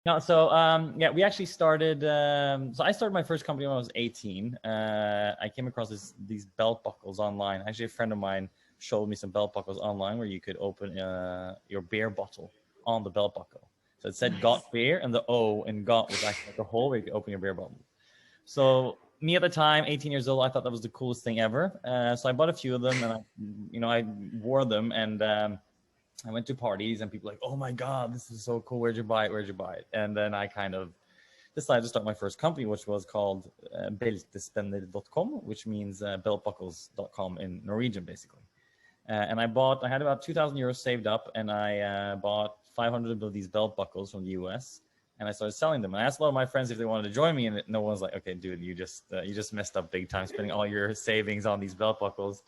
No, so yeah, we actually started. So I started my first company when I was 18. I came across these belt buckles online. Actually, a friend of mine showed me some belt buckles online where you could open your beer bottle on the belt buckle. So it said Nice. "Got beer" and the O in "Got" was actually like a hole where you could open your beer bottle. So me at the time, 18 years old, I thought that was the coolest thing ever. So I bought a few of them and I wore them and. I went to parties and people were like, oh my God, this is so cool. Where'd you buy it? Where'd you buy it? And then I kind of decided to start my first company, which was called beltespender.com, which means beltbuckles.com in Norwegian, basically. And I had about 2,000 euros saved up and I bought 500 of these belt buckles from the US and I started selling them. And I asked a lot of my friends if they wanted to join me and no one's like, okay, dude, you just messed up big time spending all your savings on these belt buckles.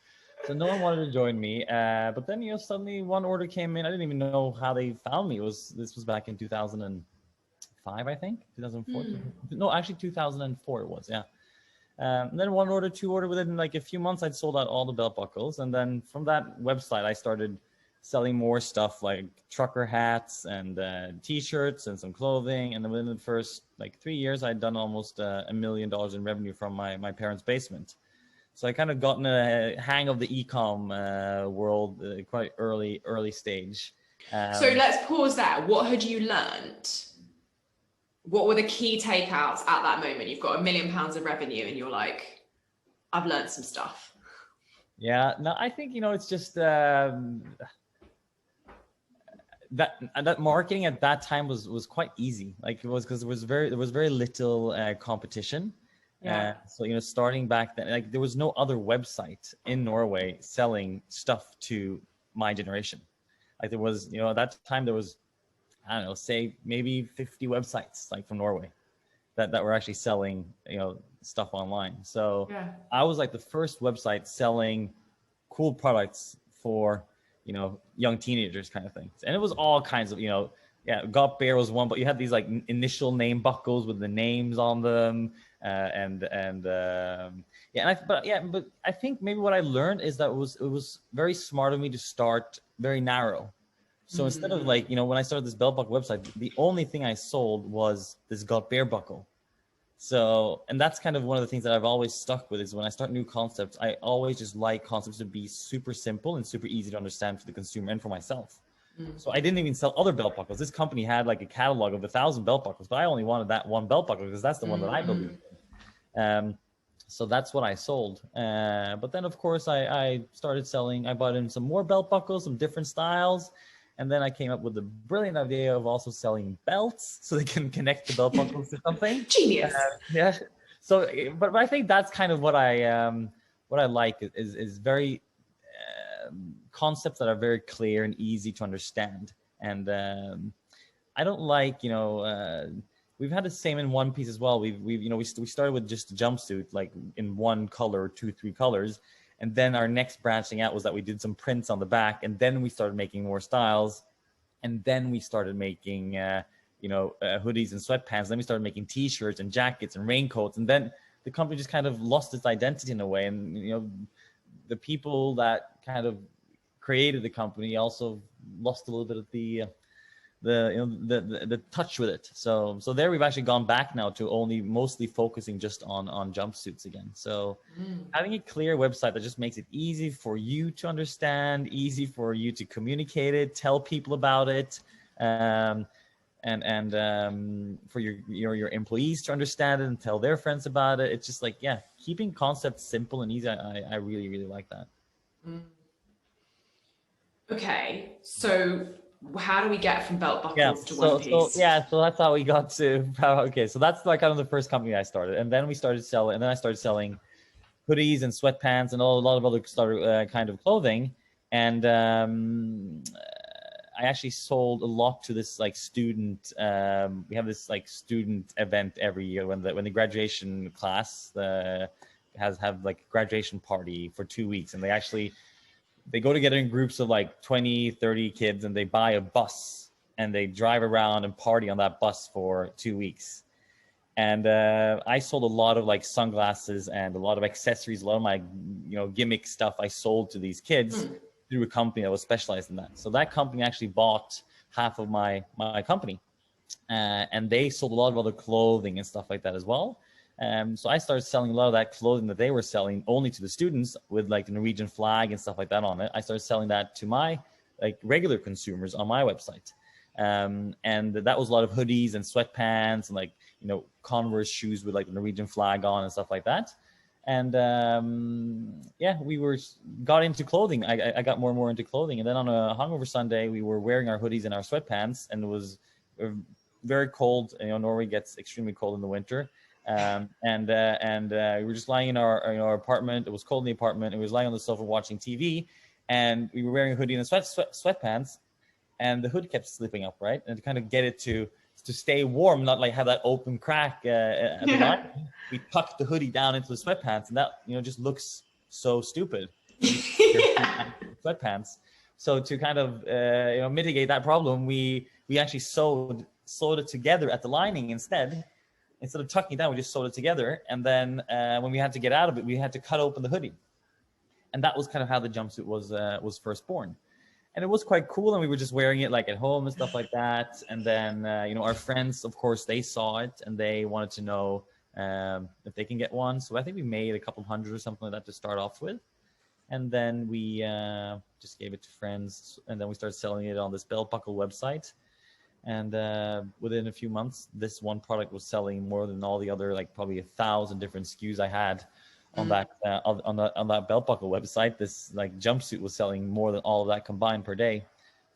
So no one wanted to join me. But then, suddenly one order came in. I didn't even know how they found me. This was back in 2005, I think, 2004. No, actually 2004 it was, yeah. And then one order, two order, within like a few months, I'd sold out all the belt buckles. And then from that website, I started selling more stuff like trucker hats and T-shirts and some clothing. And then within the first like 3 years, I'd done almost $1 million in revenue from my parents' basement. So I kind of gotten a hang of the e-com world quite early stage. So let's pause there. What had you learned? What were the key takeouts at that moment? You've got £1 million of revenue and you're like, I've learned some stuff. Yeah, no, I think, it's just that marketing at that time was quite easy. Like it was because there was very little competition. Yeah. So, starting back then, like there was no other website in Norway selling stuff to my generation. Like there was, at that time there was, I don't know, say maybe 50 websites like from Norway that were actually selling, stuff online. So Yeah. I was like the first website selling cool products for, young teenagers kind of things. And it was all kinds of, yeah, Got Bear was one, but you had these like initial name buckles with the names on them. But I think maybe what I learned is that it was very smart of me to start very narrow. So instead of like, when I started this belt buckle website, the only thing I sold was this Got Bear buckle. So, and that's kind of one of the things that I've always stuck with is when I start new concepts, I always just like concepts to be super simple and super easy to understand for the consumer and for myself. So I didn't even sell other belt buckles. This company had like a catalog of 1,000 belt buckles, but I only wanted that one belt buckle because that's the one that I believe in. So that's what I sold. But then, of course, I started selling. I bought in some more belt buckles, some different styles. And then I came up with the brilliant idea of also selling belts so they can connect the belt buckles to something. Genius. Yeah. So, but I think that's kind of what I like is very concepts that are very clear and easy to understand. And I don't like, we've had the same in One Piece as well. We started with just a jumpsuit, like in one color, 2-3 colors. And then our next branching out was that we did some prints on the back, and then we started making more styles. And then we started making, hoodies and sweatpants. Then we started making T-shirts and jackets and raincoats. And then the company just kind of lost its identity in a way. And, the people that kind of created the company also lost a little bit of the touch with it. So there we've actually gone back now to only mostly focusing just on jumpsuits again. So having a clear website that just makes it easy for you to understand, easy for you to communicate it, tell people about it, and for your employees to understand it and tell their friends about it. It's just like, yeah, keeping concepts simple and easy. I really, really like that. Okay, so how do we get from belt buckles to One Piece? So that's how we got to. Okay, so that's like kind of the first company I started, and then I started selling hoodies and sweatpants and a lot of other kind of clothing, and I actually sold a lot to this like student. We have this like student event every year when the graduation class have like graduation party for 2 weeks, and they go together in groups of like 20, 30 kids, and they buy a bus and they drive around and party on that bus for 2 weeks. And I sold a lot of like sunglasses and a lot of accessories, a lot of my gimmick stuff I sold to these kids through a company that was specialized in that. So that company actually bought half of my company. and they sold a lot of other clothing and stuff like that as well. So I started selling a lot of that clothing that they were selling only to the students with like the Norwegian flag and stuff like that on it. I started selling that to my like regular consumers on my website. And that was a lot of hoodies and sweatpants and like, you know, Converse shoes with like the Norwegian flag on and stuff like that. And yeah, got into clothing. I got more and more into clothing. And then on a hungover Sunday, we were wearing our hoodies and our sweatpants, and it was very cold. You know, Norway gets extremely cold in the winter. And we were just lying in our apartment. It was cold in the apartment. And we was lying on the sofa watching TV, and we were wearing a hoodie and sweatpants, and the hood kept slipping up, right? And to kind of get it to stay warm, not like have that open crack at the line, we tucked the hoodie down into the sweatpants, and that, you know, just looks so stupid. Sweatpants. So to kind of you know, mitigate that problem, we actually sewed it together at the lining instead of tucking it down. We just sewed it together, and then when we had to get out of it, we had to cut open the hoodie, and that was kind of how the jumpsuit was first born. And it was quite cool, and we were just wearing it like at home and stuff like that. And then you know, our friends, of course, they saw it and they wanted to know if they can get one. So I think we made a couple hundred or something like that to start off with, and then we just gave it to friends, and then we started selling it on this belt buckle website. And within a few months, this one product was selling more than all the other, like probably 1,000 different SKUs I had on that on that belt buckle website. This like jumpsuit was selling more than all of that combined per day.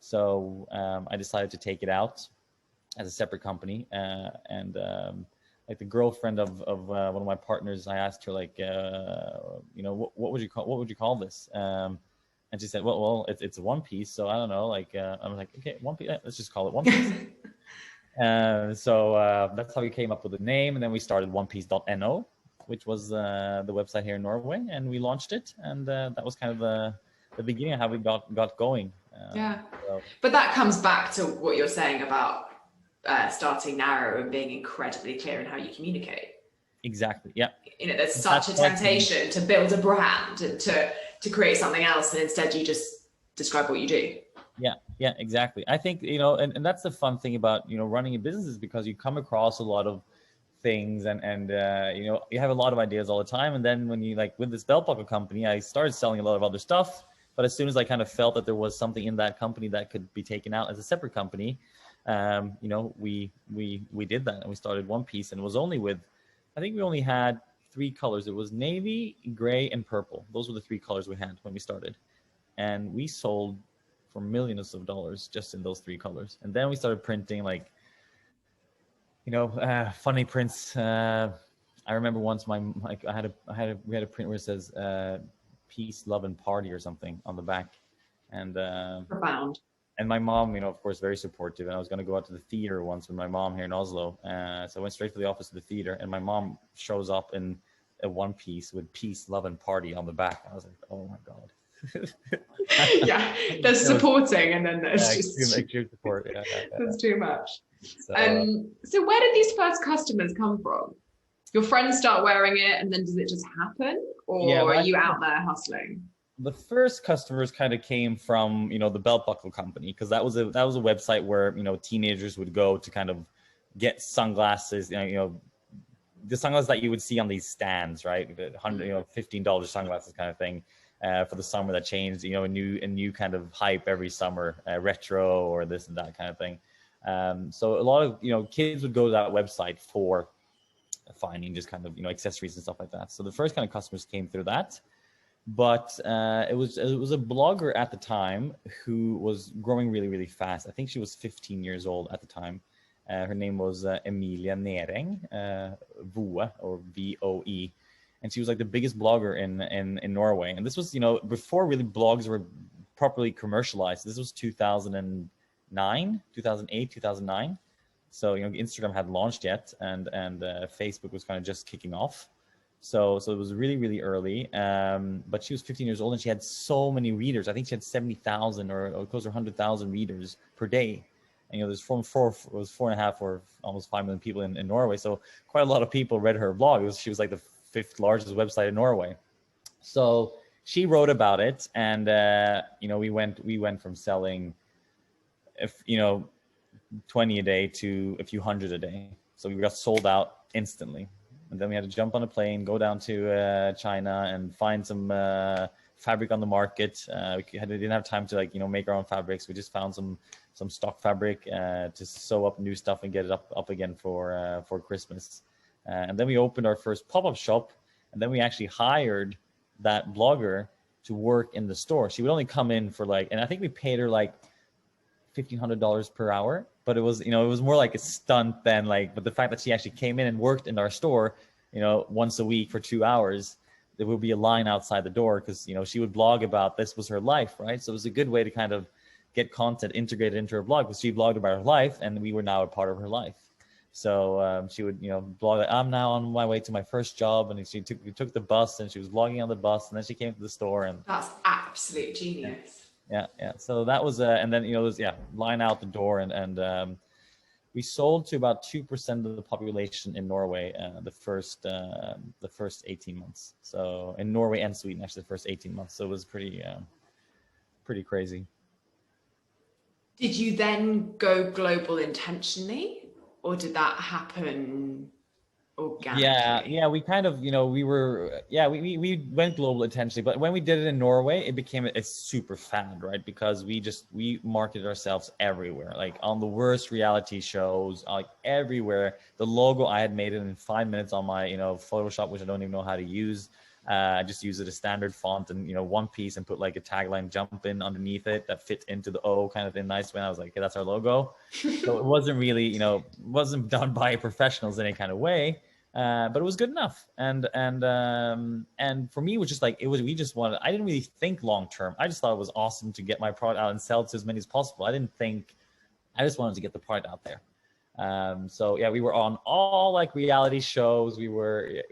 So I decided to take it out as a separate company. And like the girlfriend of one of my partners, I asked her like, you know, what would you call this? And she said, well, it's a one piece. So I don't know. Like I'm like, okay, one piece. Let's just call it One Piece. So that's how we came up with the name. And then we started onepiece.no, which was the website here in Norway, and we launched it. And that was kind of the beginning of how we got going. But that comes back to what you're saying about starting narrow and being incredibly clear in how you communicate. Exactly. Yeah. You know, there's such a temptation to build a brand and to create something else, and instead you just describe what you do. Yeah, exactly. I think, you know, and that's the fun thing about, you know, running a business, is because you come across a lot of things and you know, you have a lot of ideas all the time. And then when you, like with this belt buckle company, I started selling a lot of other stuff. But as soon as I kind of felt that there was something in that company that could be taken out as a separate company, you know, we did that, and we started One Piece. And it was only with, I think we only had 3 colors. It was navy, gray, and purple. Those were the 3 colors we had when we started. And we sold for millions of dollars just in those 3 colors. And then we started printing, like, you know, funny prints. I remember once we had a print where it says peace, love, and party or something on the back. And profound. And my mom, you know, of course, very supportive. And I was going to go out to the theater once with my mom here in Oslo. So I went straight to the office of the theater, and my mom shows up in a one piece with peace, love, and party on the back. I was like, oh my God. Yeah, there's supporting, and then there's just extreme support. There's too much. So where did these first customers come from? Your friends start wearing it, and then does it just happen, or are you out there hustling? The first customers kind of came from, you know, the belt buckle company, because that was a website where, you know, teenagers would go to kind of get sunglasses, you know, the sunglasses that you would see on these stands, right? $15 sunglasses kind of thing. For the summer that changed, you know, a new kind of hype every summer, retro or this and that kind of thing. So a lot of, you know, kids would go to that website for finding just kind of, you know, accessories and stuff like that. So the first kind of customers came through that. But it was a blogger at the time who was growing really, really fast. I think she was 15 years old at the time. Her name was Emilia Nering, Voe, or VOE. And she was like the biggest blogger in Norway. And this was, you know, before really blogs were properly commercialized. This was 2009, 2008, 2009. So, you know, Instagram hadn't launched yet, and Facebook was kind of just kicking off. So it was really, really early. But she was 15 years old, and she had so many readers. I think she had 70,000 or close to 100,000 readers per day. And, you know, there's 4.5 or almost 5 million people in Norway. So quite a lot of people read her blog. She was like the 5th largest website in Norway. So she wrote about it, and you know, we went from selling, you know, 20 a day to a few hundred a day. So we got sold out instantly. And then we had to jump on a plane, go down to China and find some fabric on the market. We didn't have time to make our own fabrics. We just found some stock fabric to sew up new stuff and get it up again for Christmas. And then we opened our first pop-up shop, and then we actually hired that blogger to work in the store. She would only come in for and I think we paid her $1,500 per hour, but it was, it was more like a stunt than but the fact that she actually came in and worked in our store, once a week for 2 hours, there would be a line outside the door because, she would blog about this was her life, right? So it was a good way to kind of get content integrated into her blog because she blogged about her life and we were now a part of her life. So she would, blog, I'm now on my way to my first job, and we took the bus and she was blogging on the bus, and then she came to the store. And that's absolute genius. Yeah. So that was, and then, it was, line out the door. And we sold to about 2% of the population in Norway the first 18 months. So in Norway and Sweden, actually the first 18 months. So it was pretty crazy. Did you then go global intentionally, or did that happen organically? Yeah. We kind of, we went global intentionally, but when we did it in Norway, it became a super fad, right? Because we marketed ourselves everywhere, on the worst reality shows, everywhere. The logo, I had made it in 5 minutes on my, Photoshop, which I don't even know how to use. I just use it as standard font and, one piece, and put a tagline "jump in" underneath it that fit into the O kind of in nice way. And I was like, okay, that's our logo. So it wasn't really, wasn't done by professionals in any kind of way, but it was good enough. And for me, it was just I didn't really think long term. I just thought it was awesome to get my product out and sell it to as many as possible. I just wanted to get the product out there. So yeah, we were on all reality shows. We were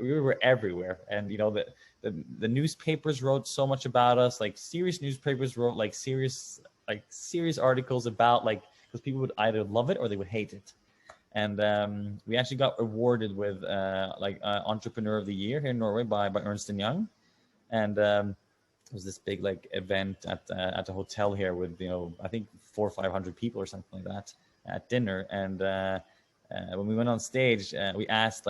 everywhere, and the newspapers wrote so much about us. Serious newspapers wrote serious articles about because people would either love it or they would hate it. And we actually got awarded with Entrepreneur of the Year here in Norway by Ernst & Young, and it was this big event at a hotel here with I think 400 or 500 people or something like that at dinner. And when we went on stage, we asked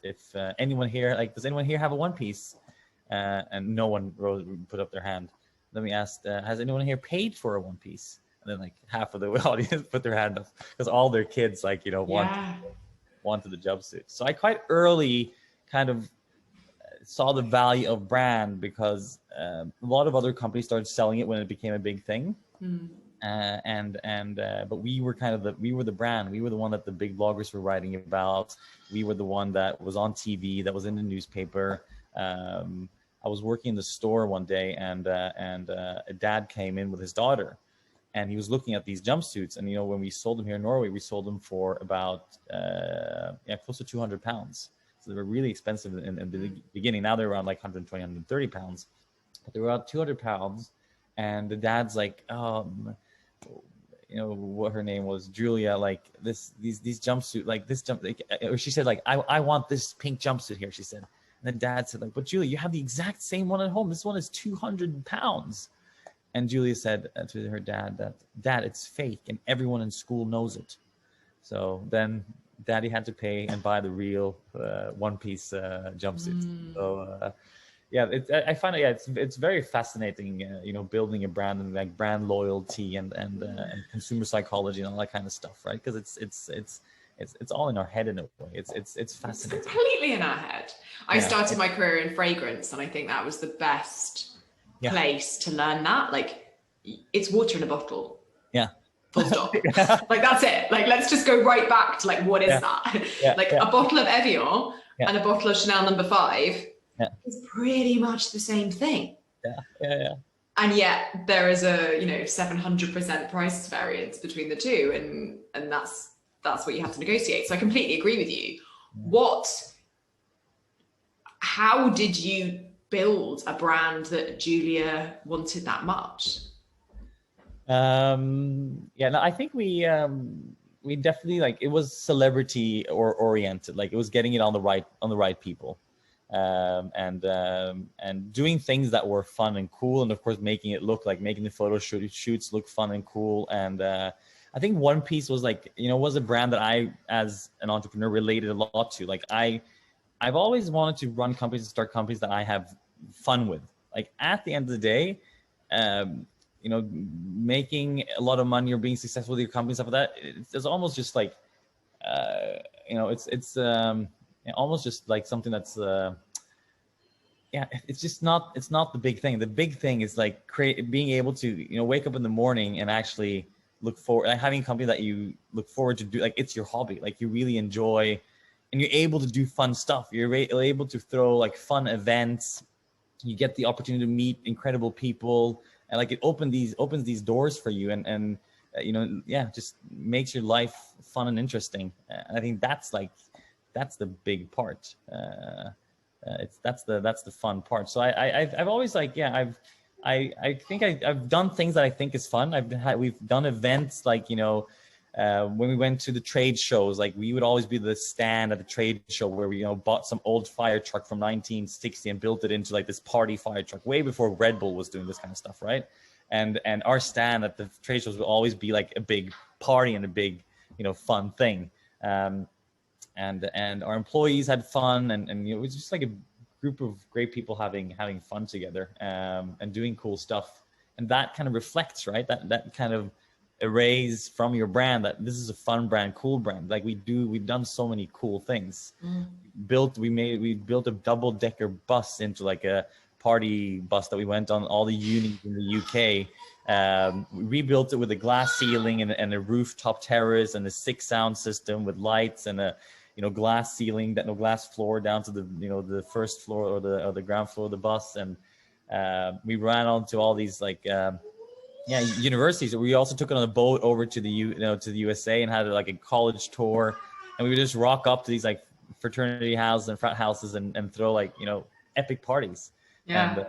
if anyone here does anyone here have a One Piece, and no one put up their hand. Then we asked, has anyone here paid for a One Piece? And then half of the audience put their hand up because all their kids wanted the jumpsuit. So I quite early kind of saw the value of brand because a lot of other companies started selling it when it became a big thing. But we were we were the brand. We were the one that the big bloggers were writing about. We were the one that was on TV, that was in the newspaper. I was working in the store one day, and a dad came in with his daughter, and he was looking at these jumpsuits. And when we sold them here in Norway, we sold them for about close to 200 pounds. So they were really expensive in the beginning. Now they're around 120, 130 pounds, but they were about 200 pounds. And the dad's what her name was, Julia, these jumpsuit, or she said I want this pink jumpsuit here, she said. And then dad said but Julia, you have the exact same one at home. This one is 200 pounds. And Julia said to her dad Dad, it's fake and everyone in school knows it. So then daddy had to pay and buy the real One Piece jumpsuit. So I find it's very fascinating, building a brand and brand loyalty and consumer psychology and all that kind of stuff, right? Because it's all in our head in a way. It's fascinating. It's completely in our head. I started my career in fragrance, and I think that was the best place to learn that. It's water in a bottle. Yeah. Full stop. That's it. Let's just go right back to what is that? A bottle of Evian and a bottle of Chanel No. 5. Yeah. It's pretty much the same thing. Yeah. And yet there is a 700% price variance between the two, and that's what you have to negotiate. So I completely agree with you. How did you build a brand that Julia wanted that much? I think we definitely it was celebrity oriented. It was getting it on the right people. And doing things that were fun and cool, and of course making it look making the photo shoots look fun and cool. And I think One Piece was like, was a brand that I, as an entrepreneur, related a lot to. Like I've always wanted to run companies and start companies that I have fun with. Like at the end of the day, making a lot of money or being successful with your company, stuff like that, it's almost just like, it's almost just like something that's, it's not the big thing. The big thing is like being able to, wake up in the morning and actually look forward, like having a company that you look forward to do, like it's your hobby, like you really enjoy, and you're able to do fun stuff. You're able to throw like fun events. You get the opportunity to meet incredible people, and like it opens these doors for you, and just makes your life fun and interesting. I think that's the big part. That's the fun part. So I've always like, I think I've done things that I think is fun. We've done events like, when we went to the trade shows, like we would always be the stand at the trade show where we, bought some old fire truck from 1960 and built it into like this party fire truck way before Red Bull was doing this kind of stuff, right? And our stand at the trade shows would always be like a big party and a big, fun thing. And our employees had fun, and it was just like a group of great people having fun together, and doing cool stuff. And that kind of reflects, right? That kind of erase from your brand that this is a fun brand, cool brand. Like we've done so many cool things. We built a double-decker bus into like a party bus that we went on all the unis in the UK. We rebuilt it with a glass ceiling and a rooftop terrace and a 6 sound system with lights and a glass ceiling, glass floor down to the first floor or the ground floor of the bus. And we ran onto all these like universities. We also took it on a boat over to the USA and had like a college tour, and we would just rock up to these like fraternity houses and frat houses and throw like epic parties. So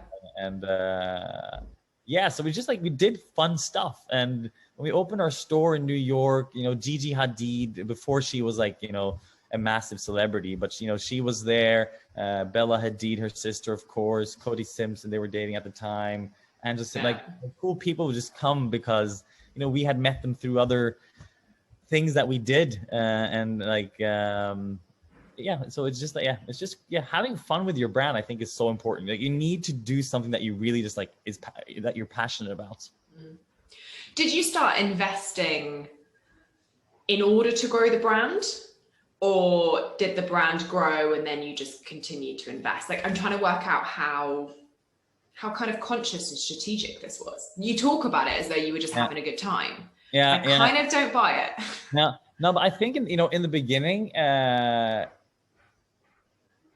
we just like, we did fun stuff. And when we opened our store in New York, Gigi Hadid, before she was like a massive celebrity, but she was there. Bella Hadid, her sister, of course, Cody Simpson, they were dating at the time. And just like cool people would just come because we had met them through other things that we did, and like so it's just like having fun with your brand, I think, is so important. Like you need to do something that you really just like that you're passionate about. Did you start investing in order to grow the brand, or did the brand grow and then you just continued to invest? Like I'm trying to work out how kind of conscious and strategic this was. You talk about it as though you were just having a good time. I kind of don't buy it. No, but I think in the beginning, I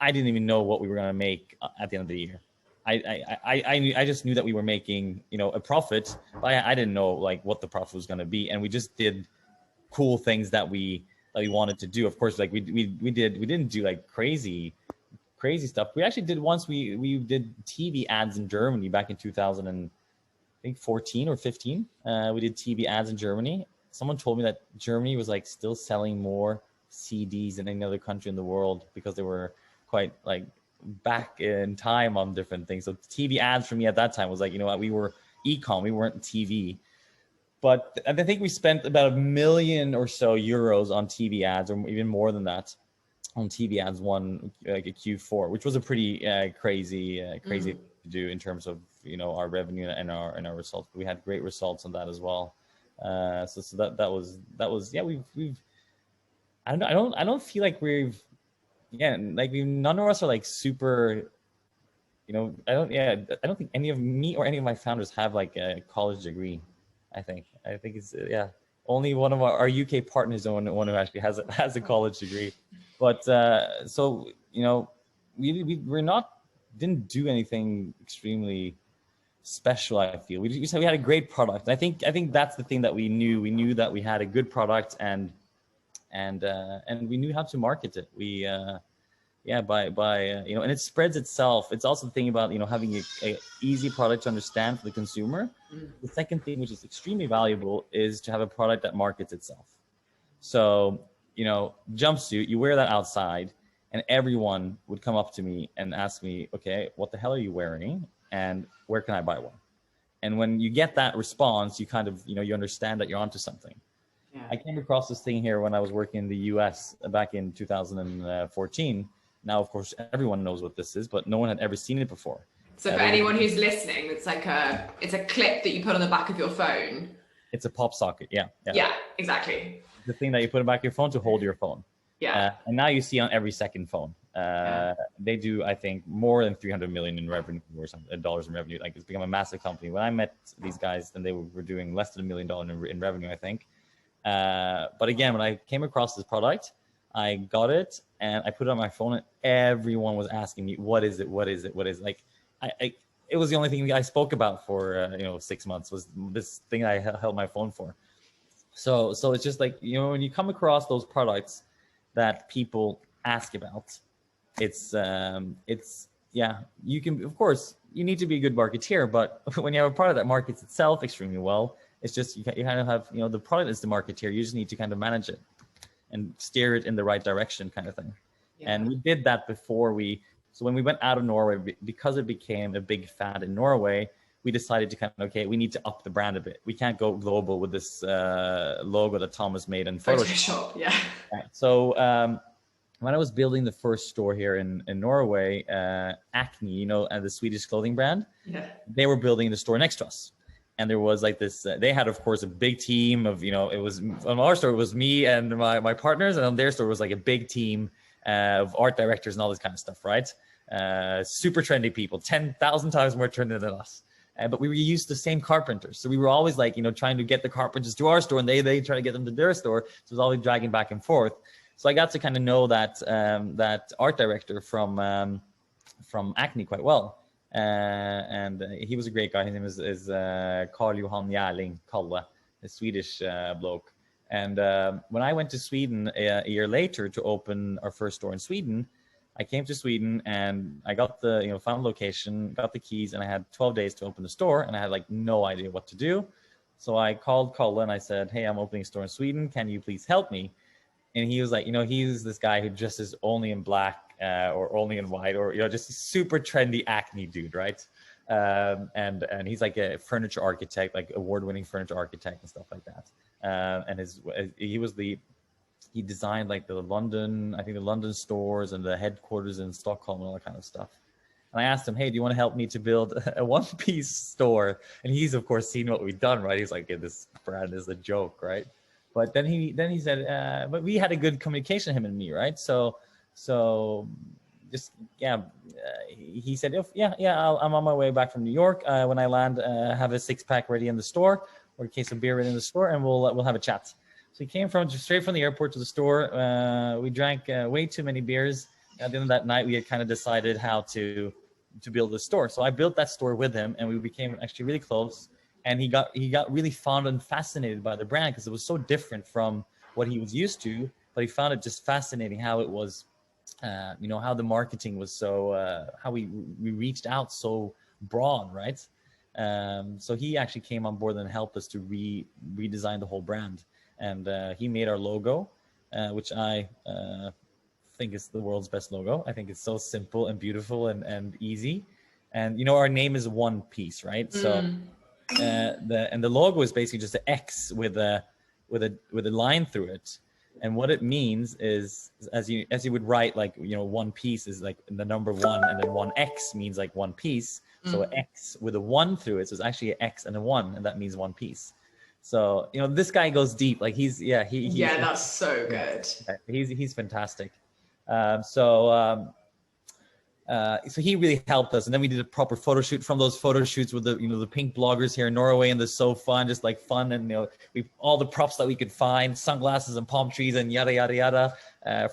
didn't even know what we were going to make at the end of the year. I just knew that we were making a profit, but I didn't know like what the profit was going to be, and we just did cool things that we wanted to do. Of course, like we didn't do like crazy stuff. We actually did once. We did TV ads in Germany back in 2014 or 15. We did TV ads in Germany. Someone told me that Germany was like still selling more CDs than any other country in the world because they were quite like back in time on different things. So TV ads for me at that time was like, we were e-com, we weren't TV. But I think we spent about €1 million or so on TV ads, or even more than that, on TV ads like a Q4, which was a pretty crazy to do in terms of our revenue and our results. But we had great results on that as well. So that was we've I don't feel like we've none of us are like super, I don't think any of me or any of my founders have like a college degree. I think it's only one of our UK partners, the one who actually has a college degree. But so didn't do anything extremely special. I feel we had a great product. I think that's the thing that we knew. We knew that we had a good product, and we knew how to market it. We and it spreads itself. It's also the thing about having a easy product to understand for the consumer. The second thing, which is extremely valuable, is to have a product that markets itself. So jumpsuit, you wear that outside, and everyone would come up to me and ask me, okay, what the hell are you wearing, and where can I buy one? And when you get that response, you kind of you understand that you're onto something. I came across this thing here when I was working in the US back in 2014. Now, of course, everyone knows what this is, but no one had ever seen it before. So for anyone who's listening, it's like it's a clip that you put on the back of your phone. It's a pop socket. Yeah. Yeah, exactly. The thing that you put in the back of your phone to hold your phone. Yeah. And now you see on every second phone. They do, I think, more than 300 million in revenue or something, dollars in revenue. Like, it's become a massive company. When I met these guys, then they were doing less than $1 million in revenue, I think. But again, when I came across this product, I got it and I put it on my phone, and everyone was asking me, what is it? What is it? What is it? Like, it was the only thing I spoke about for 6 months, was this thing I held my phone for. So it's just like, when you come across those products that people ask about, it's you can, of course, you need to be a good marketeer, but when you have a product that markets itself extremely well, it's just, you kind of have, the product is the marketeer. You just need to kind of manage it and steer it in the right direction, kind of thing. Yeah. And we did that before so when we went out of Norway, because it became a big fad in Norway, we decided to kind of, we need to up the brand a bit. We can't go global with this logo that Thomas made in Photoshop. Yeah. Right. So when I was building the first store here in Norway, Acne, the Swedish clothing brand, they were building the store next to us. And there was like this, they had, of course, a big team of, it was, on our store, it was me and my partners, and on their store was like a big team of art directors and all this kind of stuff, right? Super trendy people, 10,000 times more trendy than us. But we were used to the same carpenters. So we were always like, trying to get the carpenters to our store, and they try to get them to their store. So it was always dragging back and forth. So I got to kind of know that art director from Acne quite well. And he was a great guy. His name is Carl Johan Järling, Kalle, a Swedish bloke. And when I went to Sweden a year later to open our first store in Sweden, I came to Sweden and I got the found the location, got the keys, and I had 12 days to open the store, and I had like no idea what to do. So I called Kalle and I said, hey, I'm opening a store in Sweden. Can you please help me? And he was like, he's this guy who dresses only in black or only in white, or just a super trendy Acne dude, right? And he's like a furniture architect, like award-winning furniture architect and stuff like that. And he designed like the London stores and the headquarters in Stockholm and all that kind of stuff. And I asked him, hey, do you want to help me to build a one-piece store? And he's of course seen what we've done, right? He's like, yeah, this brand is a joke, right? But then he said, but we had a good communication, him and me, right? So just, he said, I'm on my way back from New York. When I land, have a 6-pack ready in the store, or a case of beer ready in the store, and we'll have a chat. So he came straight from the airport to the store. We drank way too many beers. At the end of that night, we had kind of decided how to build the store. So I built that store with him, and we became actually really close. And he got really fond and fascinated by the brand because it was so different from what he was used to. But he found it just fascinating how it was, how the marketing was so, how we reached out so broad, right? So he actually came on board and helped us to redesign the whole brand. And he made our logo, which I think is the world's best logo. I think it's so simple and beautiful and easy. And, our name is One Piece, right? So the logo is basically just an X with a line through it. And what it means is, as you would write, like, one piece is like the number 1, and then 1X means like one piece. So an X with a 1 through it. So it's actually an X and a 1, and that means one piece. So, this guy goes deep. Like he's that's so good. He's fantastic. So he really helped us, and then we did a proper photo shoot. From those photo shoots with the pink bloggers here in Norway, and the so fun, just like fun, and we all the props that we could find, sunglasses and palm trees and yada yada yada.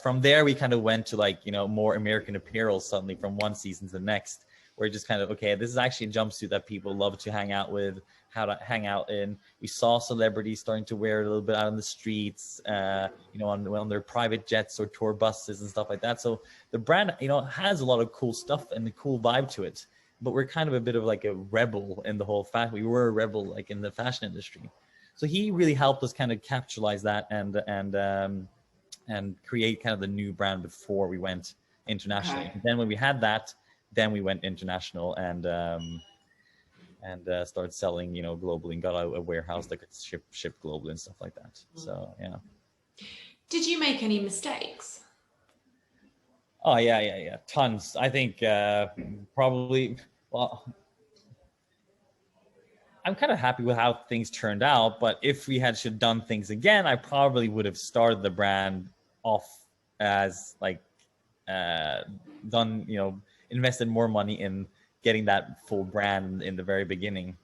From there, we kind of went to like more American Apparel suddenly from one season to the next. We're just kind of, okay, this is actually a jumpsuit that people love to hang out with, how to hang out in. We saw celebrities starting to wear it a little bit out on the streets, on their private jets or tour buses and stuff like that. So the brand, has a lot of cool stuff and a cool vibe to it. But we're kind of a bit of like a rebel in the whole fashion. We were a rebel like in the fashion industry. So he really helped us kind of capitalize that and create kind of the new brand before we went internationally. Okay. And then when we had that, then we went international, and and started selling, you know, globally, and got a warehouse that could ship globally and stuff like that. So yeah. Did you make any mistakes? Oh yeah, tons. I think probably. Well, I'm kind of happy with how things turned out, but if we had should done things again, I probably would have started the brand off as like done, you know, invested more money in getting that full brand in the very beginning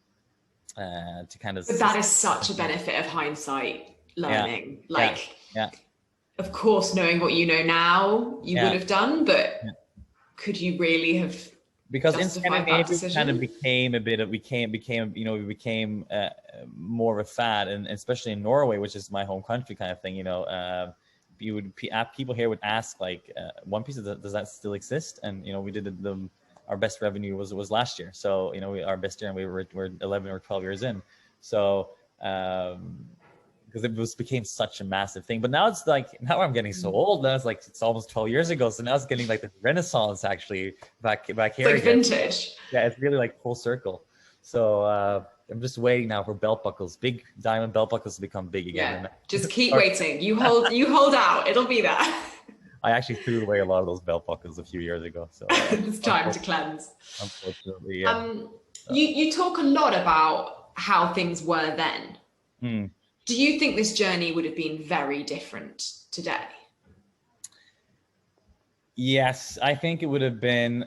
to kind of. But that is such a benefit of hindsight learning. Yeah, like, yeah. Of course, knowing what you know now, you would have done, but could you really have? Because in Scandinavia, it kind of became a bit of became you know, we became more of a fad, and especially in Norway, which is my home country, kind of thing. You know, people here would ask like, One Piece, does that still exist? And you know, we did our best revenue was last year, so you know, our best year, and we're 11 or 12 years in, so. Because it became such a massive thing. But now it's like, now I'm getting so old. Now it's almost 12 years ago. So now it's getting like the renaissance actually back here. It's like again. Vintage. Yeah, it's really like full circle. So I'm just waiting now for belt buckles, big diamond belt buckles to become big again. Yeah, just keep waiting. You hold out. It'll be there. I actually threw away a lot of those belt buckles a few years ago. So it's time to cleanse. Unfortunately, yeah. You talk a lot about how things were then. Do you think this journey would have been very different today? Yes, I think it would have been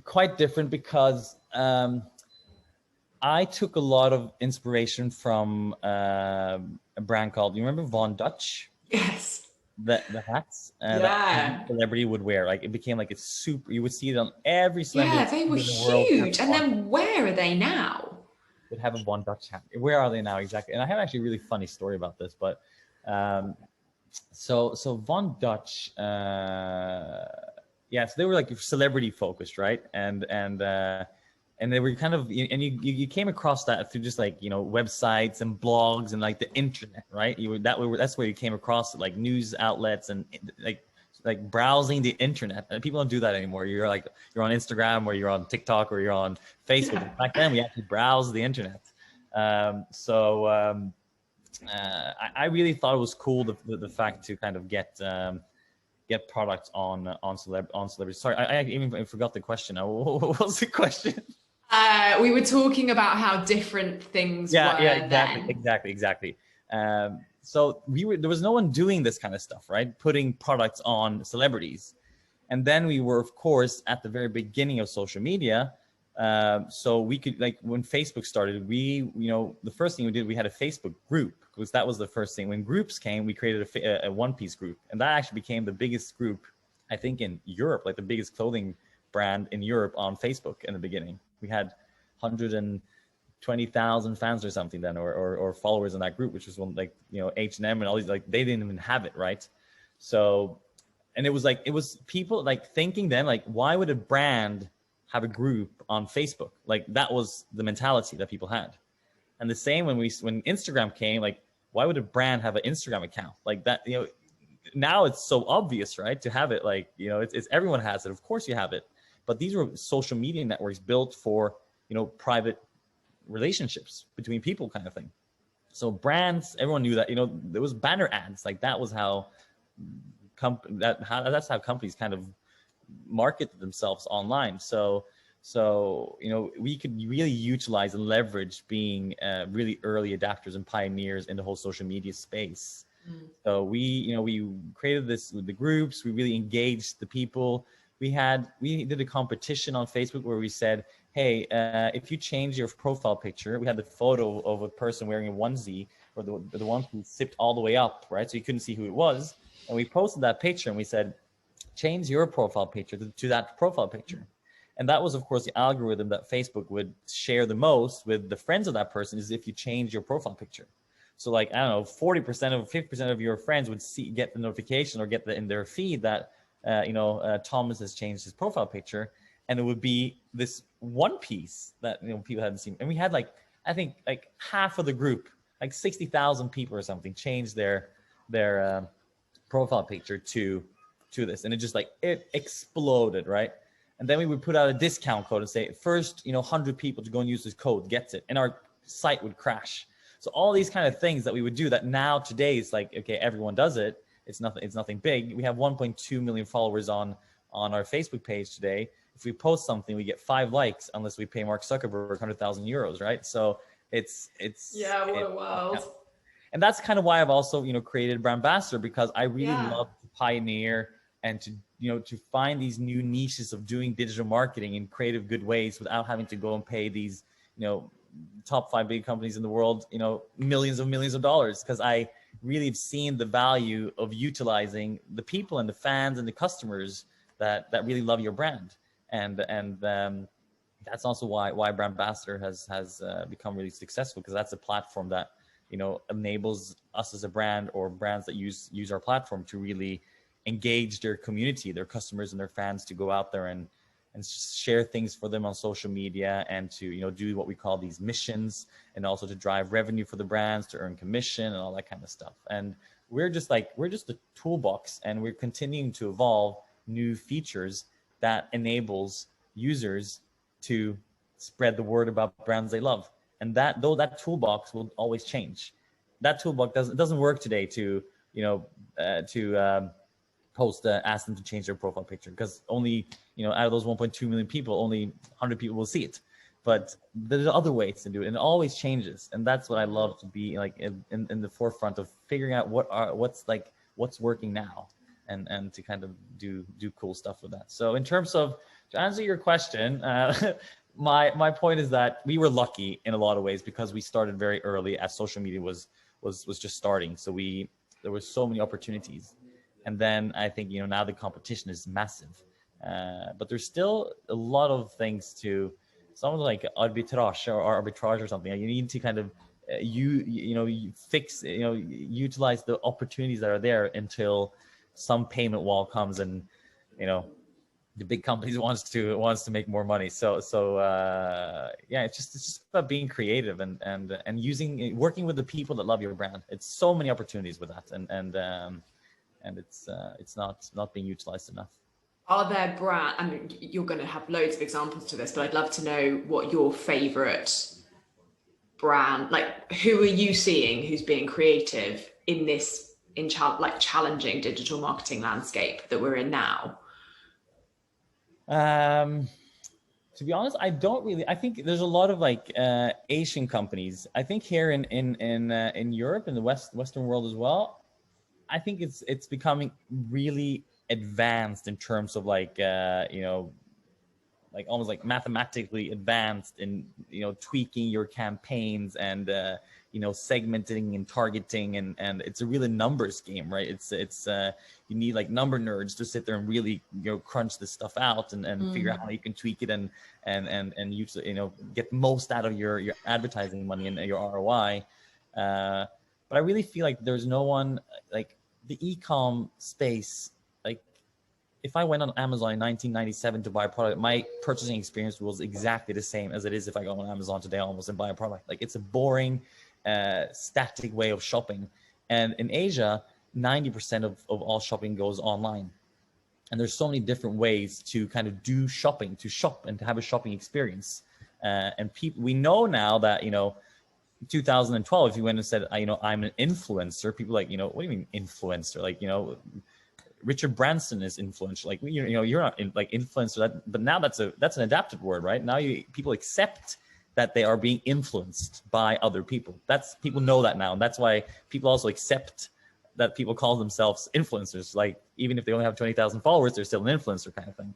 quite different because I took a lot of inspiration from a brand called, you remember Von Dutch? Yes. The hats that celebrity would wear. Like it became like a super, you would see it on every celebrity. Yeah, they were huge. And then where are they now? Would have a Von Dutch hat. Where are they now exactly? And I have actually a really funny story about this, but so Von Dutch, yes, they were like celebrity focused, right? And they were kind of, and you came across that through just like, you know, websites and blogs and like the internet, right? That's where you came across it, like news outlets and like browsing the internet. And people don't do that anymore. You're on Instagram, or you're on TikTok, or you're on Facebook. Yeah. Back then we actually browsed the internet. I really thought it was cool, the fact to kind of get products on celebrities. Sorry, I even forgot the question. What was the question? We were talking about how different things were. Yeah, exactly. So there was no one doing this kind of stuff, right? Putting products on celebrities. And then we were, of course, at the very beginning of social media. So we could, like, when Facebook started, the first thing we did, we had a Facebook group, because that was the first thing. When groups came, we created a One Piece group. And that actually became the biggest group, I think, in Europe, like the biggest clothing brand in Europe on Facebook in the beginning. We had 120,000 fans or something then, or followers in that group, which was one, like, you know, H&M and all these, like, they didn't even have it, right? So, and it was people like thinking then, like, why would a brand have a group on Facebook? Like, that was the mentality that people had. And the same when Instagram came, like, why would a brand have an Instagram account like that? You know, now it's so obvious, right, to have it. Like, you know, it's everyone has it. Of course you have it. But these were social media networks built for, you know, private relationships between people, kind of thing. So brands, everyone knew that. You know, there was banner ads. Like, that was how that's how companies kind of market themselves online. So you know, we could really utilize and leverage being really early adapters and pioneers in the whole social media space. So we created this with the groups. We really engaged the people. We did a competition on Facebook where we said, hey, if you change your profile picture, we had the photo of a person wearing a onesie, or the one who zipped all the way up, right? So you couldn't see who it was. And we posted that picture and we said, change your profile picture to that profile picture. And that was, of course, the algorithm that Facebook would share the most with the friends of that person, is if you change your profile picture. So, like, I don't know, 40% of 50% of your friends would get the notification or get in their feed that, Thomas has changed his profile picture, and it would be this One Piece that, you know, people hadn't seen. And we had, like, I think, like, half of the group, like 60,000 people or something, changed their profile picture to this, and it just, like, it exploded, right? And then we would put out a discount code and say, first, 100 people to go and use this code gets it. And our site would crash. So all these kind of things that we would do that now today is like, okay, everyone does it. It's nothing big. We have 1.2 million followers on our Facebook page today. If we post something, we get 5 likes unless we pay Mark Zuckerberg 100,000 euros, right? So it's yeah, what a world. Yeah. And that's kind of why I've also, created Brandbassador, because I really love to pioneer and to find these new niches of doing digital marketing in creative, good ways without having to go and pay these, top 5 big companies in the world, millions of dollars. Because I really have seen the value of utilizing the people and the fans and the customers that really love your brand. And that's also why Brandbassador has become really successful, because that's a platform that enables us as a brand, or brands that use our platform, to really engage their community, their customers and their fans, to go out there and share things for them on social media, and to do what we call these missions, and also to drive revenue for the brands, to earn commission and all that kind of stuff. And we're just a toolbox, and we're continuing to evolve new features that enables users to spread the word about brands they love. And that toolbox will always change. That toolbox doesn't work today to post ask them to change their profile picture, because only out of those 1.2 million people, only 100 people will see it. But there's other ways to do it, and it always changes. And that's what I love, to be like in the forefront of figuring out what's working now, and to kind of do cool stuff with that. So in terms of, to answer your question, my point is that we were lucky in a lot of ways, because we started very early as social media was just starting. So there were so many opportunities. And then I think, now the competition is massive. But there's still a lot of things to, something like arbitrage or something. You need to kind of utilize the opportunities that are there until some payment wall comes, and the big companies wants to make more money. So it's just about being creative and working with the people that love your brand. It's so many opportunities with that, and it's not being utilized enough. Are there brands, I mean, you're going to have loads of examples to this, but I'd love to know what your favorite brand, like who are you seeing who's being creative in this challenging digital marketing landscape that we're in now? To be honest, I think there's a lot of Asian companies. I think here in Europe, in the Western world as well, I think it's becoming really advanced in terms of almost like mathematically advanced in tweaking your campaigns and segmenting and targeting, and it's a really numbers game, right? It's you need like number nerds to sit there and really crunch this stuff out and figure out how you can tweak it and use get most out of your advertising money and your ROI. But I really feel like there's no one like the e-com space. Like if I went on Amazon in 1997 to buy a product, my purchasing experience was exactly the same as it is if I go on Amazon today almost and buy a product. Like it's a boring, static way of shopping. And in Asia, 90% of all shopping goes online. And there's so many different ways to kind of do shopping, to shop and to have a shopping experience. And we know now that, 2012, if you went and said, I'm an influencer, people like, what do you mean influencer? Like, Richard Branson is influential. Like, you're not influencer, but now that's an adapted word, right? Now people accept that they are being influenced by other people. People know that now. And that's why people also accept that people call themselves influencers. Like, even if they only have 20,000 followers, they're still an influencer kind of thing.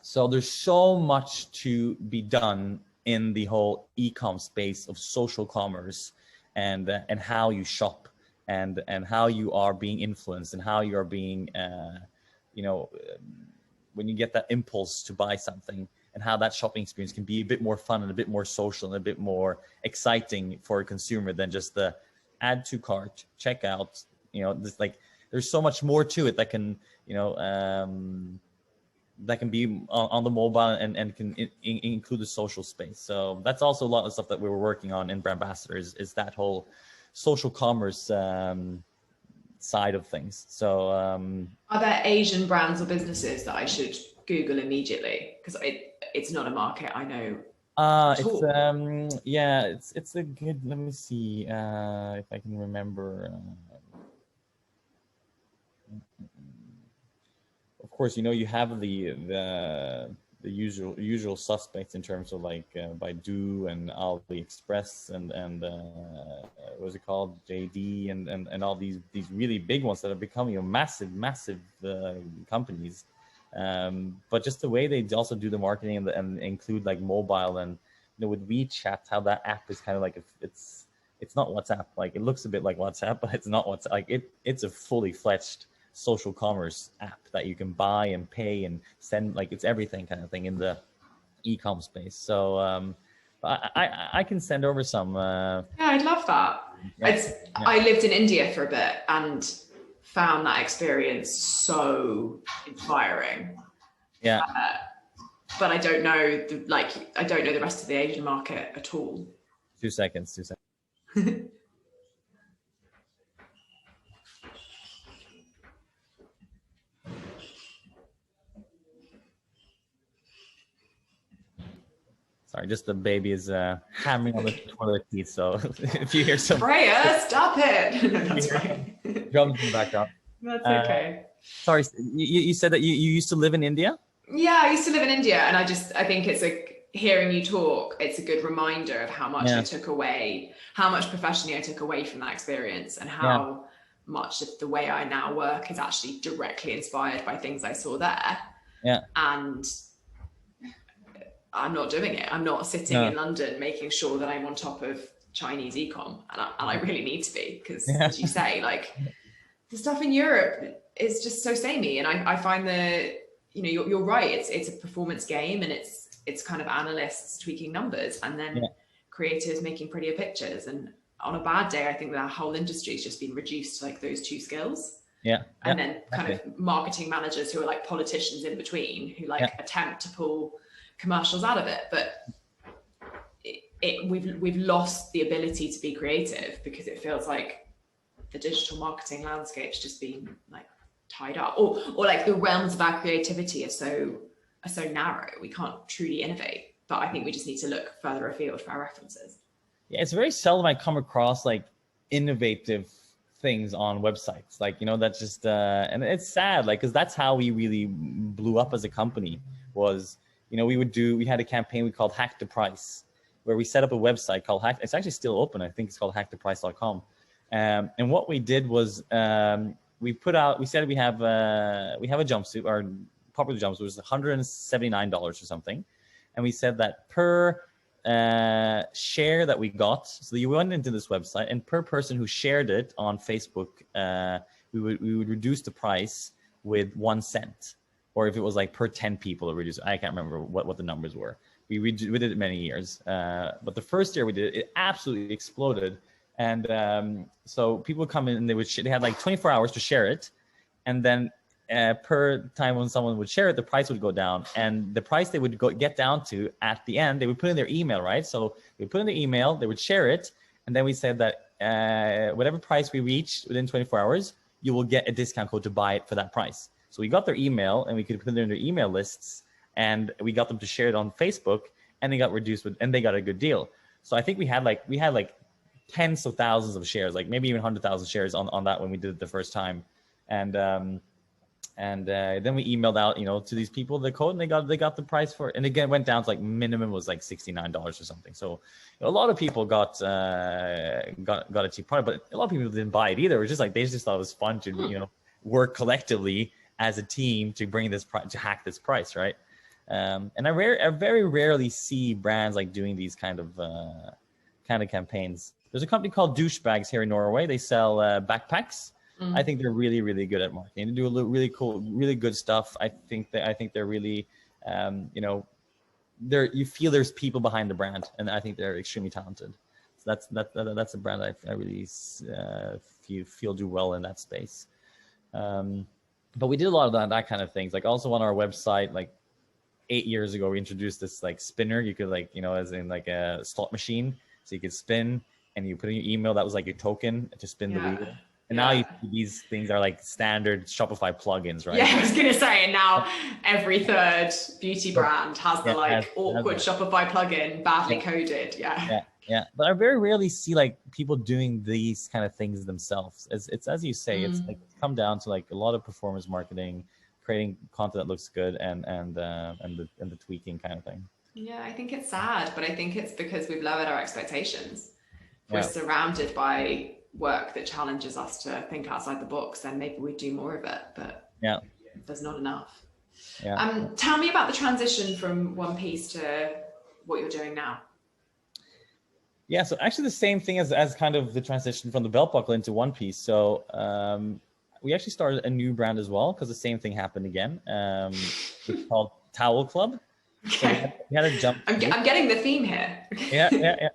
So there's so much to be done in the whole e-com space of social commerce and how you shop and how you are being influenced and how you are being, when you get that impulse to buy something, and how that shopping experience can be a bit more fun and a bit more social and a bit more exciting for a consumer than just the add to cart, checkout. There's so much more to it that can, that can be on the mobile and can include the social space. So that's also a lot of stuff that we were working on in Brandbassador is that whole social commerce side of things. So are there Asian brands or businesses that I should Google immediately? Because it's not a market I know at all. Yeah, it's a good, let me see if I can remember. Of course, you know, you have the usual suspects in terms of like Baidu and AliExpress and what's it called, JD and all these really big ones that are becoming a massive companies. But just the way they also do the marketing and include like mobile, and you know, with WeChat, how that app is kind of like it's not WhatsApp. Like it looks a bit like WhatsApp, but it's not WhatsApp. Like it's a fully fledged social commerce app that you can buy and pay and send, like it's everything kind of thing in the e-com space. So I can send over some. Yeah, I'd love that. Yeah. I lived in India for a bit and found that experience so inspiring. Yeah. But I don't know I don't know the rest of the Asian market at all. 2 seconds. Sorry, just the baby is hammering on the toilet seat. So if you hear some Freya, stop it. That's right. drums in the background. That's okay. Sorry, you said that you used to live in India? Yeah, I used to live in India, and I think it's hearing you talk, it's a good reminder of how much I took away, how much professionally I took away from that experience, and how much of the way I now work is actually directly inspired by things I saw there. Yeah. And I'm not doing it. I'm not sitting in London making sure that I'm on top of Chinese e-com, and I really need to be, because as you say, like the stuff in Europe is just so samey, and I find that, you know, you're right. It's a performance game, and it's kind of analysts tweaking numbers and then creators making prettier pictures. And on a bad day, I think that whole industry has just been reduced to like those two skills. Yeah. And then kind of marketing managers who are like politicians in between, who like attempt to pull commercials out of it. But we've lost the ability to be creative, because it feels like the digital marketing landscape's just been like tied up, or like the realms of our creativity are so narrow. We can't truly innovate. But I think we just need to look further afield for our references. Yeah, it's very seldom I come across like innovative things on websites. Like, you know, that's just and it's sad, like, because that's how we really blew up as a company. Was, you know, we had a campaign we called Hack the Price, where we set up a website called it's actually still open. I think it's called hacktheprice.com. And what we did was we said we have a jumpsuit, our popular jumpsuit was $179 or something. And we said that per share that we got, so you went into this website, and per person who shared it on Facebook, we would reduce the price with 1 cent. Or if it was like per 10 people, it reduced. I can't remember what the numbers were. We did it many years. But the first year we did it, it absolutely exploded. And so people would come in and they had like 24 hours to share it. And then per time when someone would share it, the price would go down. And the price they would get down to at the end, they would put in their email, right? So they would put in the email, they would share it. And then we said that whatever price we reached within 24 hours, you will get a discount code to buy it for that price. So we got their email, and we could put it in their email lists, and we got them to share it on Facebook, and they got reduced and they got a good deal. So I think we had like tens of thousands of shares, like maybe even 100,000 shares on that when we did it the first time. And then we emailed out, you know, to these people the code, and they got the price for it. And again, it went down to like minimum was like $69 or something. So a lot of people got a cheap product, but a lot of people didn't buy it either. It was just like they just thought it was fun to, you know, work collectively as a team to bring this to hack this price, right? And I very rarely see brands like doing these kind of campaigns. There's a company called Douchebags here in Norway. They sell backpacks. I think they're really, really good at marketing. They do really cool, really good stuff. I think they're really, you know, you feel there's people behind the brand, and I think they're extremely talented. So that's a brand I really feel do well in that space. But we did a lot of that kind of things. Like also on our website, like 8 years ago, we introduced this like spinner. You could like, you know, as in like a slot machine, so you could spin and you put in your email. That was like your token to spin the wheel. And now you see these things are like standard Shopify plugins, right? Yeah, I was gonna say, and now every third beauty brand has the awkward Shopify plugin, badly coded. Yeah. But I very rarely see like people doing these kind of things themselves. It's as you say, it's like come down to like a lot of performance marketing, creating content that looks good, and the tweaking kind of thing. Yeah, I think it's sad, but I think it's because we've lowered our expectations. We're surrounded by work that challenges us to think outside the box, then maybe we'd do more of it, but there's not enough. Tell me about the transition from One Piece to what you're doing now. Yeah, so actually the same thing as kind of the transition from the belt buckle into One Piece. So we actually started a new brand as well, because the same thing happened again. It's called Towel Club. Okay. So we had a jumpsuit. I'm getting the theme here. Yeah.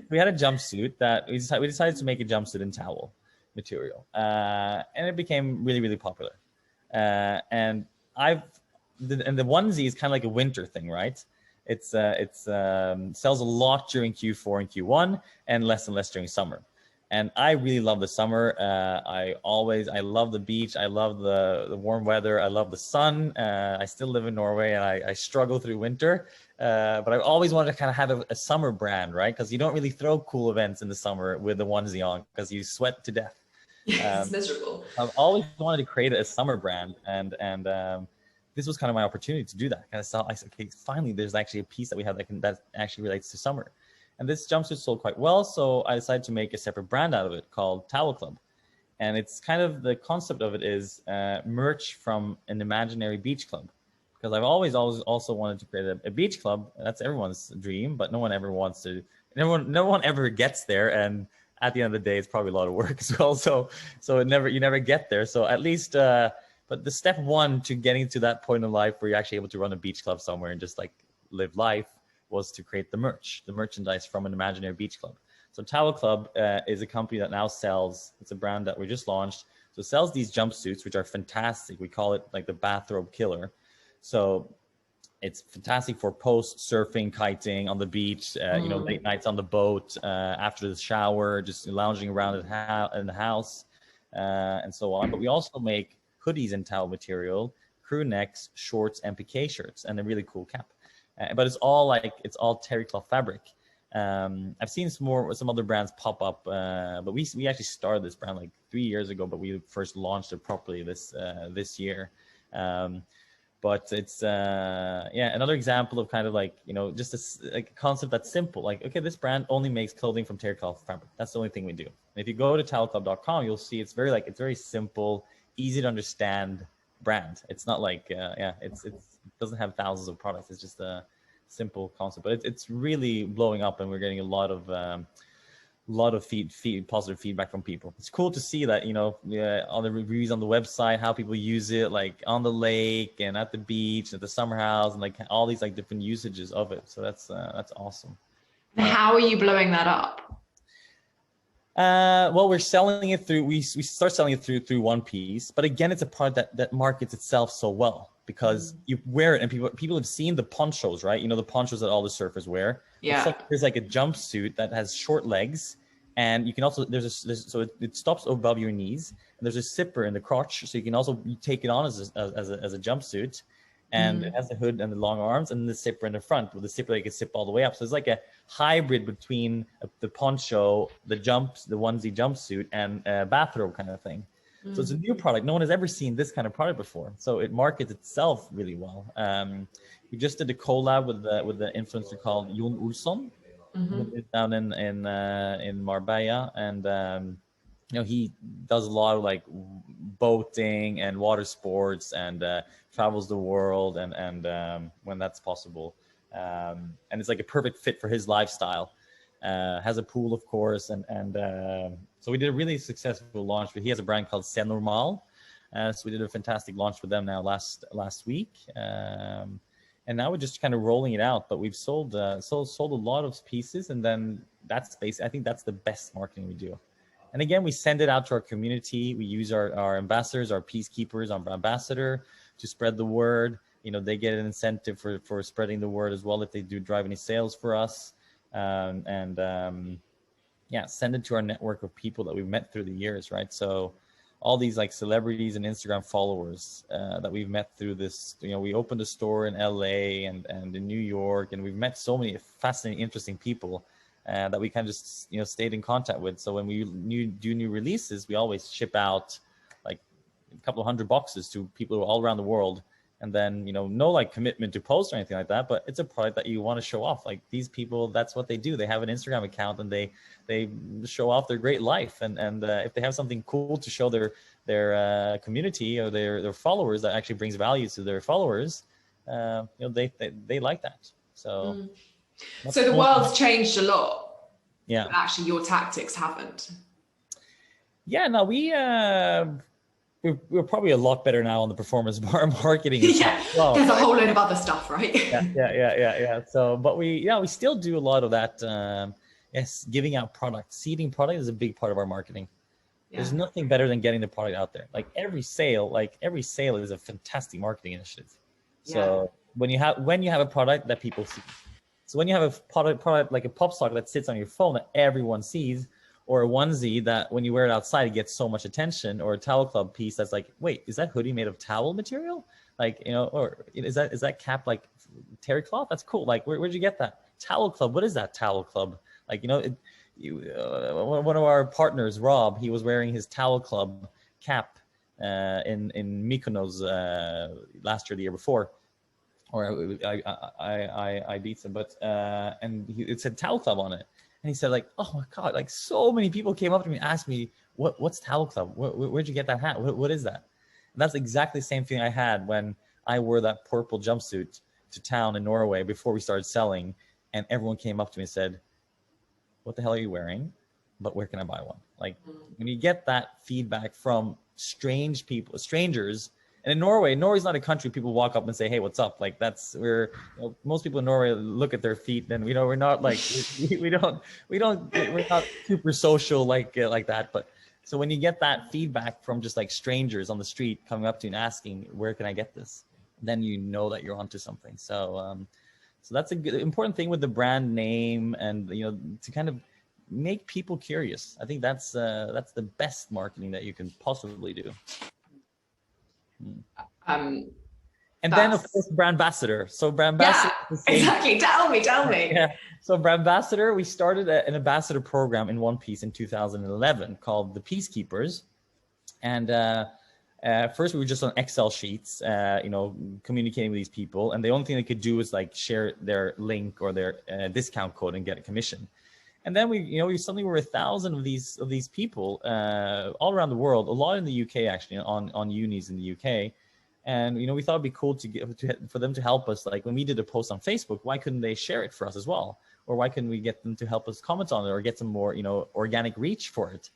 We had a jumpsuit that we decided to make a jumpsuit in towel material, and it became really, really popular. And the onesie is kind of like a winter thing, right? It's sells a lot during Q4 and Q1, and less during summer. And I really love the summer. I love the beach. I love the warm weather. I love the sun. I still live in Norway, and I struggle through winter. But I always wanted to kind of have a summer brand, right? Because you don't really throw cool events in the summer with the onesie on, because you sweat to death. It's miserable. I've always wanted to create a summer brand, and this was kind of my opportunity to do that. Kind of saw, I said, okay, finally, there's actually a piece that we have that actually relates to summer. And this jumpsuit sold quite well, so I decided to make a separate brand out of it called Towel Club. And it's kind of, the concept of it is merch from an imaginary beach club. Because I've always also wanted to create a beach club. That's everyone's dream, but no one ever wants to. No one ever gets there, and at the end of the day, it's probably a lot of work as well. So you never get there. So at least, but the step one to getting to that point in life where you're actually able to run a beach club somewhere and just like live life was to create the merchandise from an imaginary beach club. So Towel Club is a company that now sells, it's a brand that we just launched. So it sells these jumpsuits, which are fantastic. We call it like the bathrobe killer. So it's fantastic for post surfing, kiting on the beach, late nights on the boat, after the shower, just lounging around in the house, and so on. But we also make hoodies in towel material, crew necks, shorts, and piqué shirts, and a really cool cap. But it's all terry cloth fabric. I've seen some other brands pop up, but we actually started this brand like 3 years ago, but we first launched it properly this year. But it's another example of kind of like, just a concept that's simple. Like, okay, this brand only makes clothing from terry cloth fabric. That's the only thing we do. And if you go to towelclub.com, you'll see it's very simple, easy to understand brand. It's not like it doesn't have thousands of products. It's just a simple concept, but it's really blowing up, and we're getting a lot of positive feedback from people. It's cool to see that, all the reviews on the website, how people use it, like on the lake and at the beach, at the summer house, and like all these like different usages of it. So that's awesome. How are you blowing that up? Well, we're selling it through, we start selling it through One Piece, but again, it's a product that markets itself so well, because you wear it and people have seen the ponchos, right? The ponchos that all the surfers wear. Yeah. There's like a jumpsuit that has short legs, and you can also, so it stops above your knees, and there's a zipper in the crotch, so you can also take it on as a jumpsuit. And it has the hood and the long arms, and the zipper in the front with the zipper that you can zip all the way up. So it's like a hybrid between the poncho, the onesie jumpsuit, and a bathrobe kind of thing. So it's a new product. No one has ever seen this kind of product before. So it markets itself really well. We just did a collab with the influencer called Jon Olsson, down in Marbella, and he does a lot of like boating and water sports, and travels the world, and when that's possible, and it's like a perfect fit for his lifestyle. Has a pool, of course, and so we did a really successful launch. He has a brand called C'est Normal, so we did a fantastic launch with them now last week, and now we're just kind of rolling it out. But we've sold a lot of pieces, and then I think that's the best marketing we do. And again, we send it out to our community. We use our ambassadors, our peacekeepers, our ambassador, to spread the word. They get an incentive for spreading the word as well if they do drive any sales for us. Send it to our network of people that we've met through the years, right? So all these like celebrities and Instagram followers that we've met through this. You know, we opened a store in LA and in New York, and we've met so many fascinating, interesting people that we kind of just, you know, stayed in contact with. So when we do new releases, we always ship out like a couple of hundred boxes to people who are all around the world. And then, you know, no like commitment to post or anything like that, but it's a product that you want to show off. Like these people, that's what they do. They have an Instagram account and they show off their great life. And if they have something cool to show their community or their followers that actually brings value to their followers, you know, they like that. So, so the world's changed a lot. Yeah. But actually, your tactics haven't. Yeah. No, we're probably a lot better now on the performance marketing. Yeah, well, there's a whole load of other stuff, right? Yeah. So, but we still do a lot of that. Yes, giving out products, seeding product is a big part of our marketing. Yeah. There's nothing better than getting the product out there. Like every sale is a fantastic marketing initiative. So when you have a product that people see, so when you have a product like a pop socket that sits on your phone that everyone sees, or a onesie that when you wear it outside, it gets so much attention, or a towel club piece that's like, wait, is that hoodie made of towel material? Like, you know, or is that cap like terry cloth? That's cool. Like, where'd you get that? Towel club. What is that towel club? Like, you know, one of our partners, Rob, he was wearing his towel club cap in Mykonos last year, the year before, or I beat him, but and it said towel club on it. And he said, like, oh my God, like so many people came up to me and asked me, what's Towel Club? Where'd you get that hat? What is that? And that's exactly the same thing I had when I wore that purple jumpsuit to town in Norway before we started selling. And everyone came up to me and said, what the hell are you wearing? But where can I buy one? Like when you get that feedback from strangers, and in Norway's not a country people walk up and say, hey, what's up? Like most people in Norway look at their feet, and, you know, we're not like, we're not super social like that. But so when you get that feedback from just like strangers on the street coming up to you and asking, where can I get this? Then you know that you're onto something. So, so that's a good, important thing with the brand name, and, you know, to kind of make people curious. I think that's the best marketing that you can possibly do. And then of course Brandbassador. So Brandbassador, exactly. Tell me. Yeah. So Brandbassador, we started an ambassador program in Onepiece in 2011 called the Peacekeepers, and first we were just on Excel sheets, you know, communicating with these people, and the only thing they could do was like share their link or their discount code and get a commission. And then we suddenly were 1,000 of these people all around the world, a lot in the UK actually, on unis in the UK. And, you know, we thought it'd be cool for them to help us. Like when we did a post on Facebook, why couldn't they share it for us as well? Or why couldn't we get them to help us comment on it or get some more, you know, organic reach for it?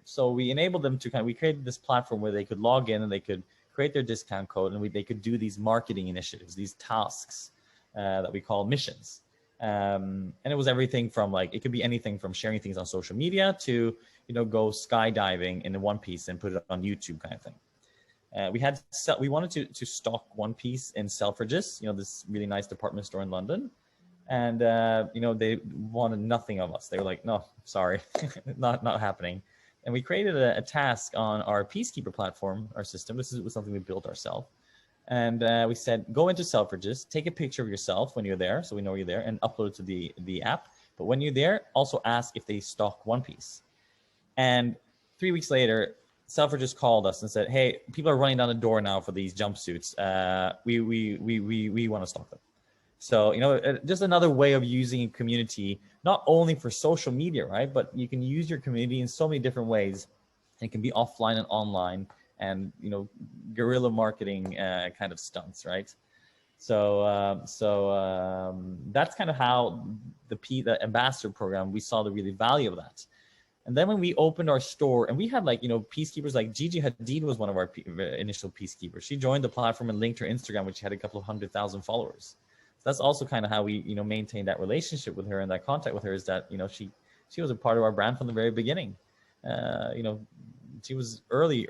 So we enabled them to we created this platform where they could log in and they could create their discount code, and they could do these marketing initiatives, these tasks that we call missions. And it was everything from it could be anything from sharing things on social media to, you know, go skydiving in One Piece and put it on YouTube kind of thing. We wanted to stock One Piece in Selfridges, you know, this really nice department store in London. And, you know, they wanted nothing of us. They were like, no, sorry, not happening. And we created a task on our Peacekeeper platform, our system. This was something we built ourselves. And we said, go into Selfridges, take a picture of yourself when you're there, so we know you're there, and upload it to the app. But when you're there, also ask if they stock One Piece. And 3 weeks later, Selfridges called us and said, hey, people are running down the door now for these jumpsuits. We want to stock them. So, you know, just another way of using a community, not only for social media, right? But you can use your community in so many different ways. It can be offline and online, and, you know, guerrilla marketing kind of stunts, right? So that's kind of how the ambassador program, we saw the really value of that. And then when we opened our store, and we had Peacekeepers, like Gigi Hadid was one of our initial Peacekeepers. She joined the platform and linked her Instagram, which had a couple of 100,000 followers. So that's also kind of how we, you know, maintained that relationship with her and that contact with her, is that, you know, she was a part of our brand from the very beginning. You know, she was early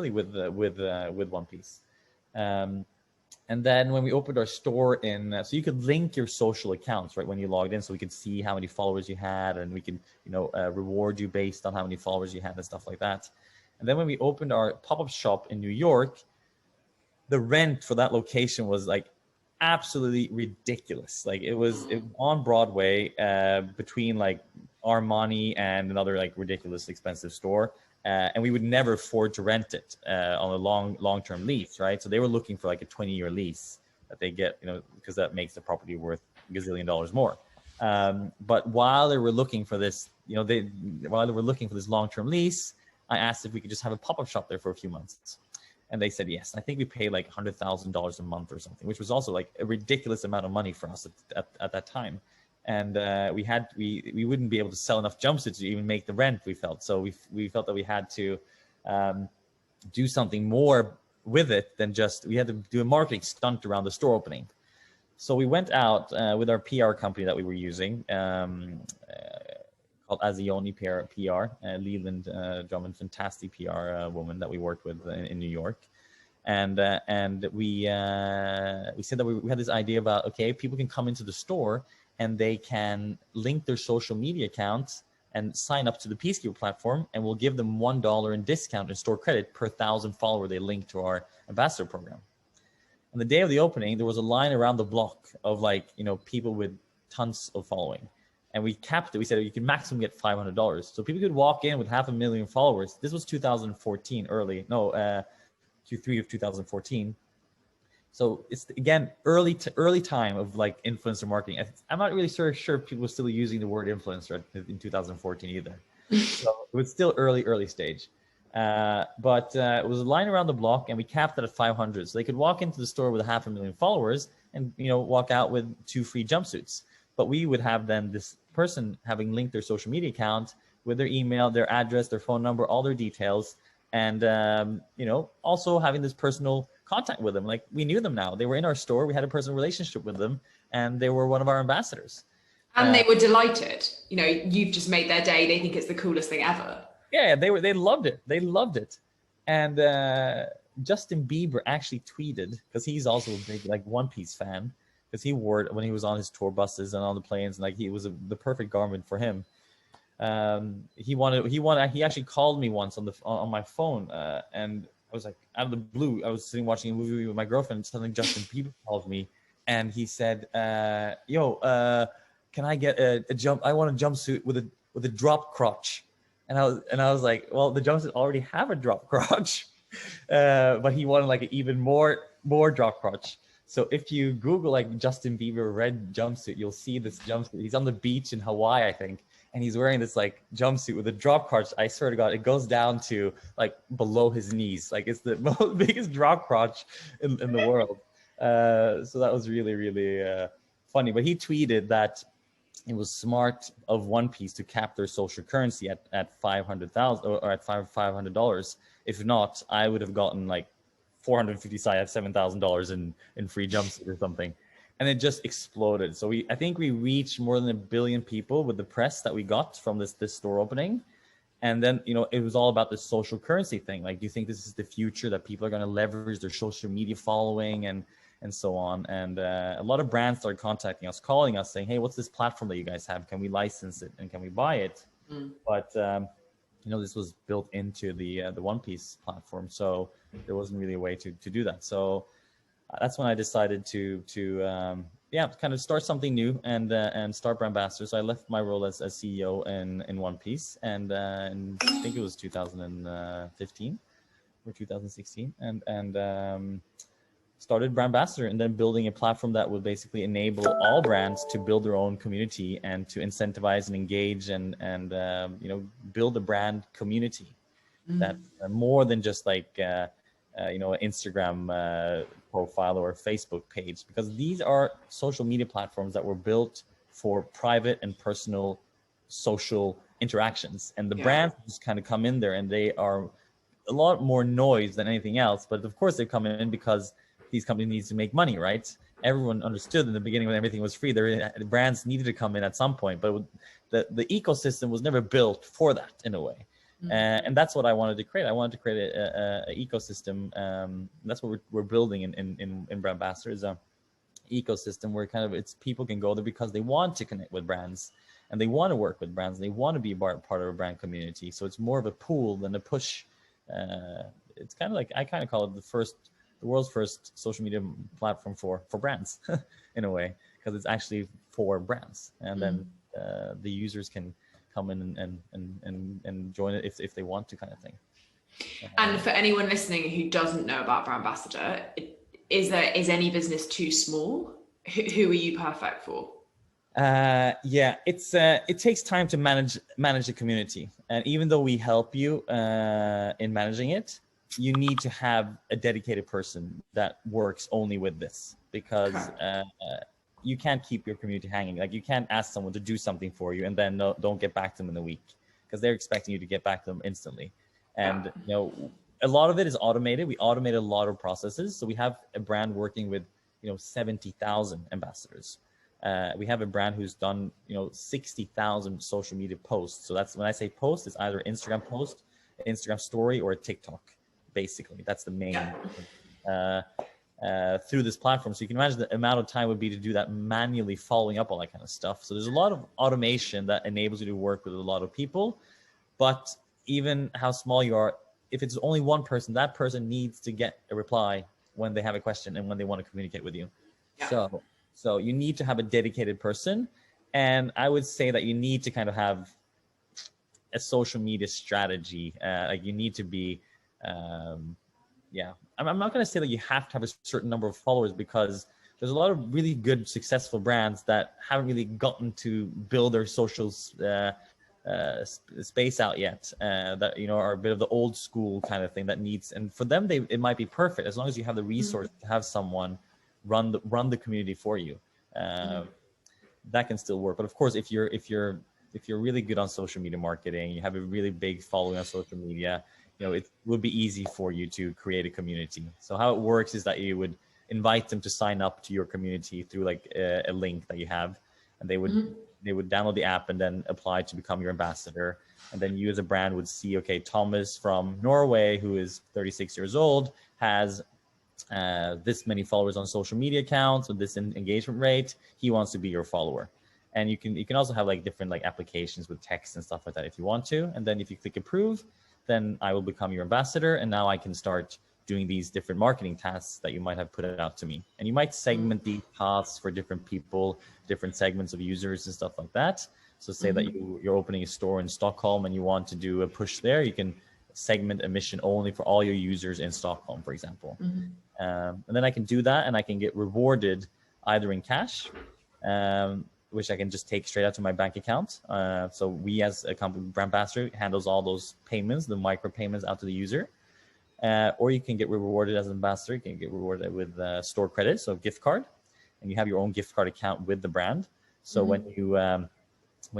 with One Piece. And then when we opened our store so you could link your social accounts, right, when you logged in, so we could see how many followers you had, and we could, you know, reward you based on how many followers you had and stuff like that. And then when we opened our pop-up shop in New York, the rent for that location was like absolutely ridiculous. Like it was on Broadway, between like Armani and another like ridiculous expensive store. And we would never afford to rent it on a long-term lease, right? So they were looking for like a 20-year lease that they get, you know, because that makes the property worth a gazillion dollars more. But while they were looking for this, you know, while they were looking for this long-term lease, I asked if we could just have a pop-up shop there for a few months. And they said yes. I think we paid like $100,000 a month or something, which was also like a ridiculous amount of money for us at that time. And we wouldn't be able to sell enough jumpsuits to even make the rent, we felt. So we felt that we had to do something more with it than just, we had to do a marketing stunt around the store opening. So we went out with our PR company that we were using, called Azioni PR, Leland Drummond, fantastic PR woman that we worked with in New York. And we said that we had this idea about, okay, people can come into the store and they can link their social media accounts and sign up to the Peacekeeper platform, and we'll give them $1 in discount in store credit per 1,000 follower they link to our ambassador program. On the day of the opening, there was a line around the block of like, you know, people with tons of following. And we capped it. We said you can maximum get $500. So people could walk in with 500,000 followers. This was 2014, Q3 of 2014. So it's, again, early time of like influencer marketing. I'm not really sure if people were still using the word influencer in 2014 either. So it was still early stage. But it was a line around the block, and we capped it at 500. So they could walk into the store with 500,000 followers and, you know, walk out with 2 free jumpsuits. But we would have then this person having linked their social media account with their email, their address, their phone number, all their details, and you know, also having this personal contact with them. Like, we knew them now. They were in our store. We had a personal relationship with them, and they were one of our ambassadors. And they were delighted. You know, you've just made their day. They think it's the coolest thing ever. Yeah, they loved it. They loved it. And Justin Bieber actually tweeted, because he's also a big like One Piece fan, because he wore it when he was on his tour buses and on the planes, and like he was the perfect garment for him. He actually called me once on my phone, and I was like, out of the blue, I was sitting watching a movie with my girlfriend, and suddenly Justin Bieber called me, and he said, can I get a jump? I want a jumpsuit with a drop crotch. And I was like, well, the jumpsuit already have a drop crotch, but he wanted like an even more drop crotch. So if you Google like Justin Bieber red jumpsuit, you'll see this jumpsuit. He's on the beach in Hawaii, I think, and he's wearing this like jumpsuit with a drop crotch. I swear to God, it goes down to like below his knees. Like, it's the biggest drop crotch in the world. So that was really, really funny. But he tweeted that it was smart of One Piece to cap their social currency at 500,000 or at $500. If not, I would have gotten like 450 side at $7,000 in free jumpsuit or something. And it just exploded. So I think we reached more than 1 billion people with the press that we got from this store opening. And then, you know, it was all about the social currency thing. Like, do you think this is the future, that people are going to leverage their social media following and so on? And a lot of brands started contacting us, calling us, saying, hey, what's this platform that you guys have? Can we license it and can we buy it? But you know, this was built into the One Piece platform, so there wasn't really a way to do that. So that's when I decided to kind of start something new and start Brandbassador. So I left my role as CEO in One Piece, and I think it was 2015 or 2016, and started Brandbassador, and then building a platform that would basically enable all brands to build their own community and to incentivize and engage and you know, build a brand community that more than just like you know, an Instagram profile or a Facebook page, because these are social media platforms that were built for private and personal social interactions, and the brands just kind of come in there, and they are a lot more noise than anything else. But of course they come in because these companies need to make money, right? Everyone understood in the beginning when everything was free, the brands needed to come in at some point, but the ecosystem was never built for that in a way. And that's what I wanted to create. I wanted to create a ecosystem. That's what we're building in Brandbassador, is a ecosystem where kind of it's people can go there because they want to connect with brands, and they want to work with brands, and they want to be part of a brand community. So it's more of a pull than a push it's kind of like, I kind of call it the world's first social media platform for brands in a way, because it's actually for brands, and then the users can come in and join it if they want to, kind of thing. And for anyone listening who doesn't know about Brandbassador, is any business too small? Who are you perfect for? Yeah, it takes time to manage the community, and even though we help you in managing it, you need to have a dedicated person that works only with this, because you can't keep your community hanging. Like, you can't ask someone to do something for you and then don't get back to them in a week, because they're expecting you to get back to them instantly. And a lot of it is automated. We automate a lot of processes. So we have a brand working with 70,000 ambassadors. We have a brand who's done 60,000 social media posts. So that's, when I say post, it's either Instagram post, Instagram story, or a TikTok. Basically, that's the main through this platform. So you can imagine the amount of time would be to do that manually, following up all that kind of stuff. So there's a lot of automation that enables you to work with a lot of people. But even how small you are, if it's only one person, that person needs to get a reply when they have a question and when they want to communicate with you. So you need to have a dedicated person. And I would say that you need to kind of have a social media strategy. Like, you need to be, I'm not going to say that you have to have a certain number of followers, because there's a lot of really good, successful brands that haven't really gotten to build their socials space out yet, that are a bit of the old school kind of thing that needs, and for them it might be perfect as long as you have the resource to have someone run the community for you. That can still work. But of course, if you're really good on social media marketing, you have a really big following on social media, it would be easy for you to create a community. So how it works is that you would invite them to sign up to your community through like a link that you have, and they would download the app and then apply to become your ambassador. And then you as a brand would see, okay, Thomas from Norway, who is 36 years old, has this many followers on social media accounts with this engagement rate. He wants to be your follower. And you can also have like different like applications with text and stuff like that if you want to. And then if you click approve, then I will become your ambassador. And now I can start doing these different marketing tasks that you might have put out to me. And you might segment these tasks for different people, different segments of users and stuff like that. So say that you're opening a store in Stockholm and you want to do a push there, you can segment a mission only for all your users in Stockholm, for example. And then I can do that, and I can get rewarded either in cash, which I can just take straight out to my bank account. So we as a company, Brandbassador, handles all those payments, the micro payments out to the user. Or you can get rewarded as an ambassador. You can get rewarded with store credit, so gift card, and you have your own gift card account with the brand. So when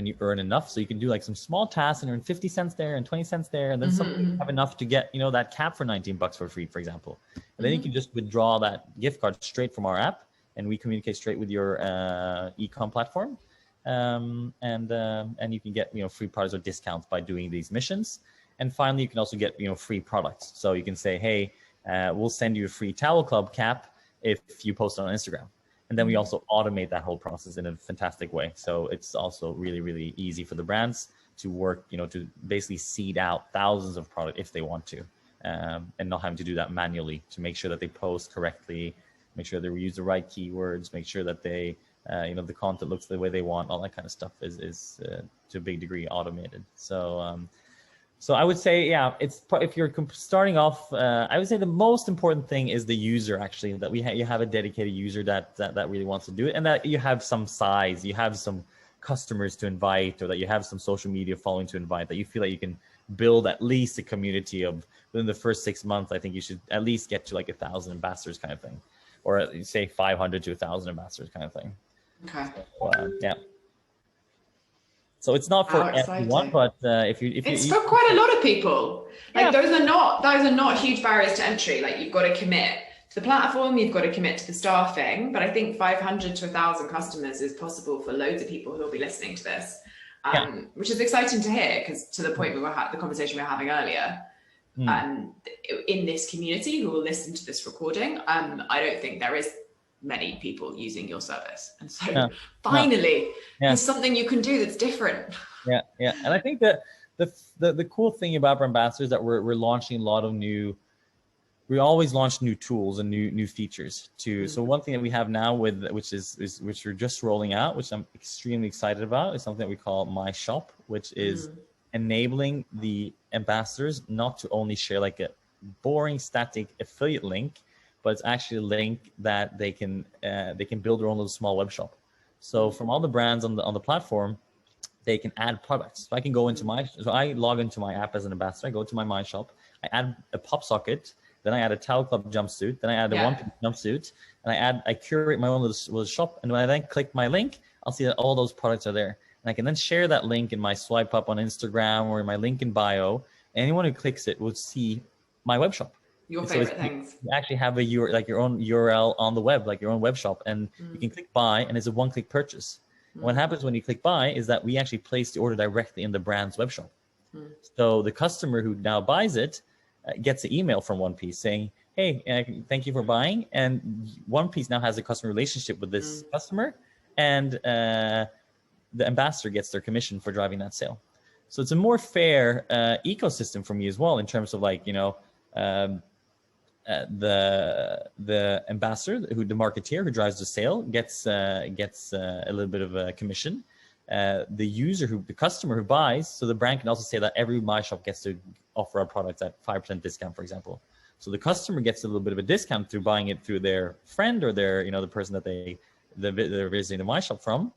you earn enough, so you can do like some small tasks and earn 50 cents there and 20 cents there, and then you have enough to get that cap for 19 bucks for free, for example. And then you can just withdraw that gift card straight from our app, and we communicate straight with your e-com platform, and you can get free products or discounts by doing these missions. And finally, you can also get free products. So you can say, hey, we'll send you a free Towel Club cap if you post it on Instagram. And then we also automate that whole process in a fantastic way. So it's also really, really easy for the brands to work, to basically seed out thousands of products if they want to, and not having to do that manually, to make sure that they post correctly, make sure they use the right keywords, make sure that they, the content looks the way they want. All that kind of stuff is to a big degree automated. So I would say, if you're starting off, I would say the most important thing is the user, actually, that you have a dedicated user that really wants to do it, and that you have some size, you have some customers to invite, or that you have some social media following to invite, that you feel like you can build at least a community of within the first 6 months. I think you should at least get to like 1,000 ambassadors kind of thing, or say 500 to 1,000 ambassadors kind of thing. Okay. So, So it's not for everyone, but it's for quite a lot of people. Like those are not huge barriers to entry. Like, you've got to commit to the platform, you've got to commit to the staffing. But I think 500 to 1,000 customers is possible for loads of people who will be listening to this, which is exciting to hear, because to the point the conversation we were having earlier, in this community who will listen to this recording, I don't think there is many people using your service, and so finally there's something you can do that's different. And I think that the cool thing about Brandbassador is that we're launching a lot of we always launch new tools and new features too. So one thing that we have now which we're just rolling out, which I'm extremely excited about, is something that we call My Shop, which is enabling the ambassadors not to only share like a boring static affiliate link, but it's actually a link that they can build their own little small web shop. So from all the brands on the platform, they can add products. So I can go into so I log into my app as an ambassador. I go to my Shop. I add a pop socket. Then I add a Towel Club jumpsuit. Then I add a Onepiece jumpsuit. And I curate my own little shop. And when I then click my link, I'll see that all those products are there. And I can then share that link in my swipe up on Instagram or in my link in bio. Anyone who clicks it will see my web shop. Your favorite things. You actually have your own URL on the web, like your own web shop. And you can click buy, and it's a one-click purchase. What happens when you click buy is that we actually place the order directly in the brand's web shop. So the customer who now buys it gets an email from Onepiece saying, hey, thank you for buying. And Onepiece now has a customer relationship with this customer, and the ambassador gets their commission for driving that sale. So it's a more fair ecosystem for me as well, in terms of like, the ambassador, the marketeer who drives the sale gets a little bit of a commission. The customer who buys, so the brand can also say that every My Shop gets to offer our products at 5% discount, for example. So the customer gets a little bit of a discount through buying it through their friend or their, the person that they're visiting the My Shop from,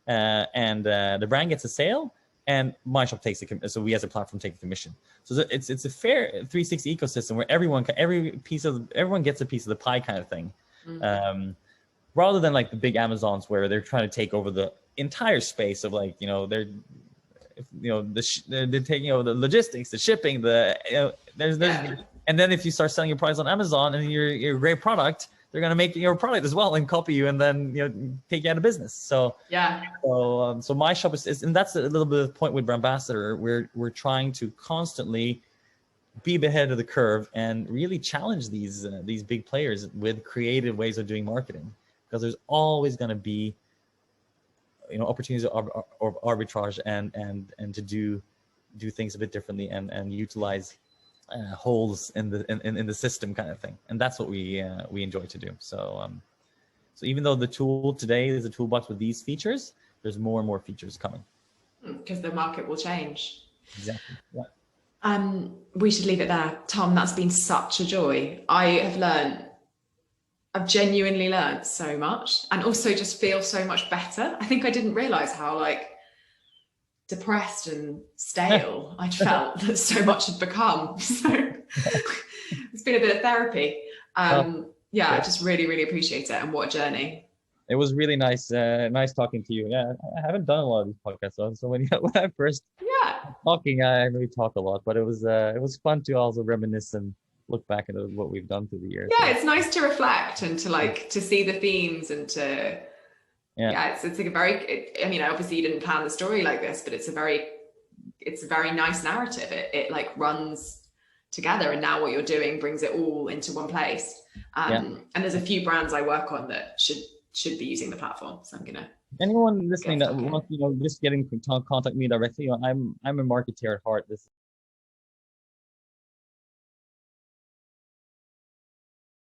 and the brand gets a sale. And My Shop takes so we as a platform take a commission. So it's a fair 360 ecosystem where everyone gets a piece of the pie kind of thing, rather than like the big Amazons where they're trying to take over the entire space of like they're taking over the logistics, the shipping, there's and then if you start selling your products on Amazon and you're a great product, they're going to make your product as well and copy you and then take you out of business. So so My Shop is and that's a little bit of the point with Brandbassador. We're trying to constantly be ahead of the curve and really challenge these big players with creative ways of doing marketing, because there's always going to be opportunities of arbitrage and to do things a bit differently and utilize holes in the system kind of thing. And that's what we enjoy to do. So even though the tool today is a toolbox with these features, there's more and more features coming, because the market will change. Exactly. Yeah. We should leave it there. Tom, that's been such a joy. I've genuinely learned so much, and also just feel so much better. I think I didn't realize how depressed and stale I'd felt that so much had become. So it's been a bit of therapy. I just really, really appreciate it, and what a journey. It was really nice talking to you. Yeah, I haven't done a lot of these podcasts, so when I first talking, I really talk a lot, but it was fun to also reminisce and look back at what we've done through the years. Yeah, it's nice to reflect and to see the themes and to it's like a very obviously you didn't plan the story like this, but it's a very nice narrative. It like runs together, and now what you're doing brings it all into one place. And there's a few brands I work on that should be using the platform, so I'm gonna anyone listening that wants just get in contact me directly. I'm a marketeer at heart. This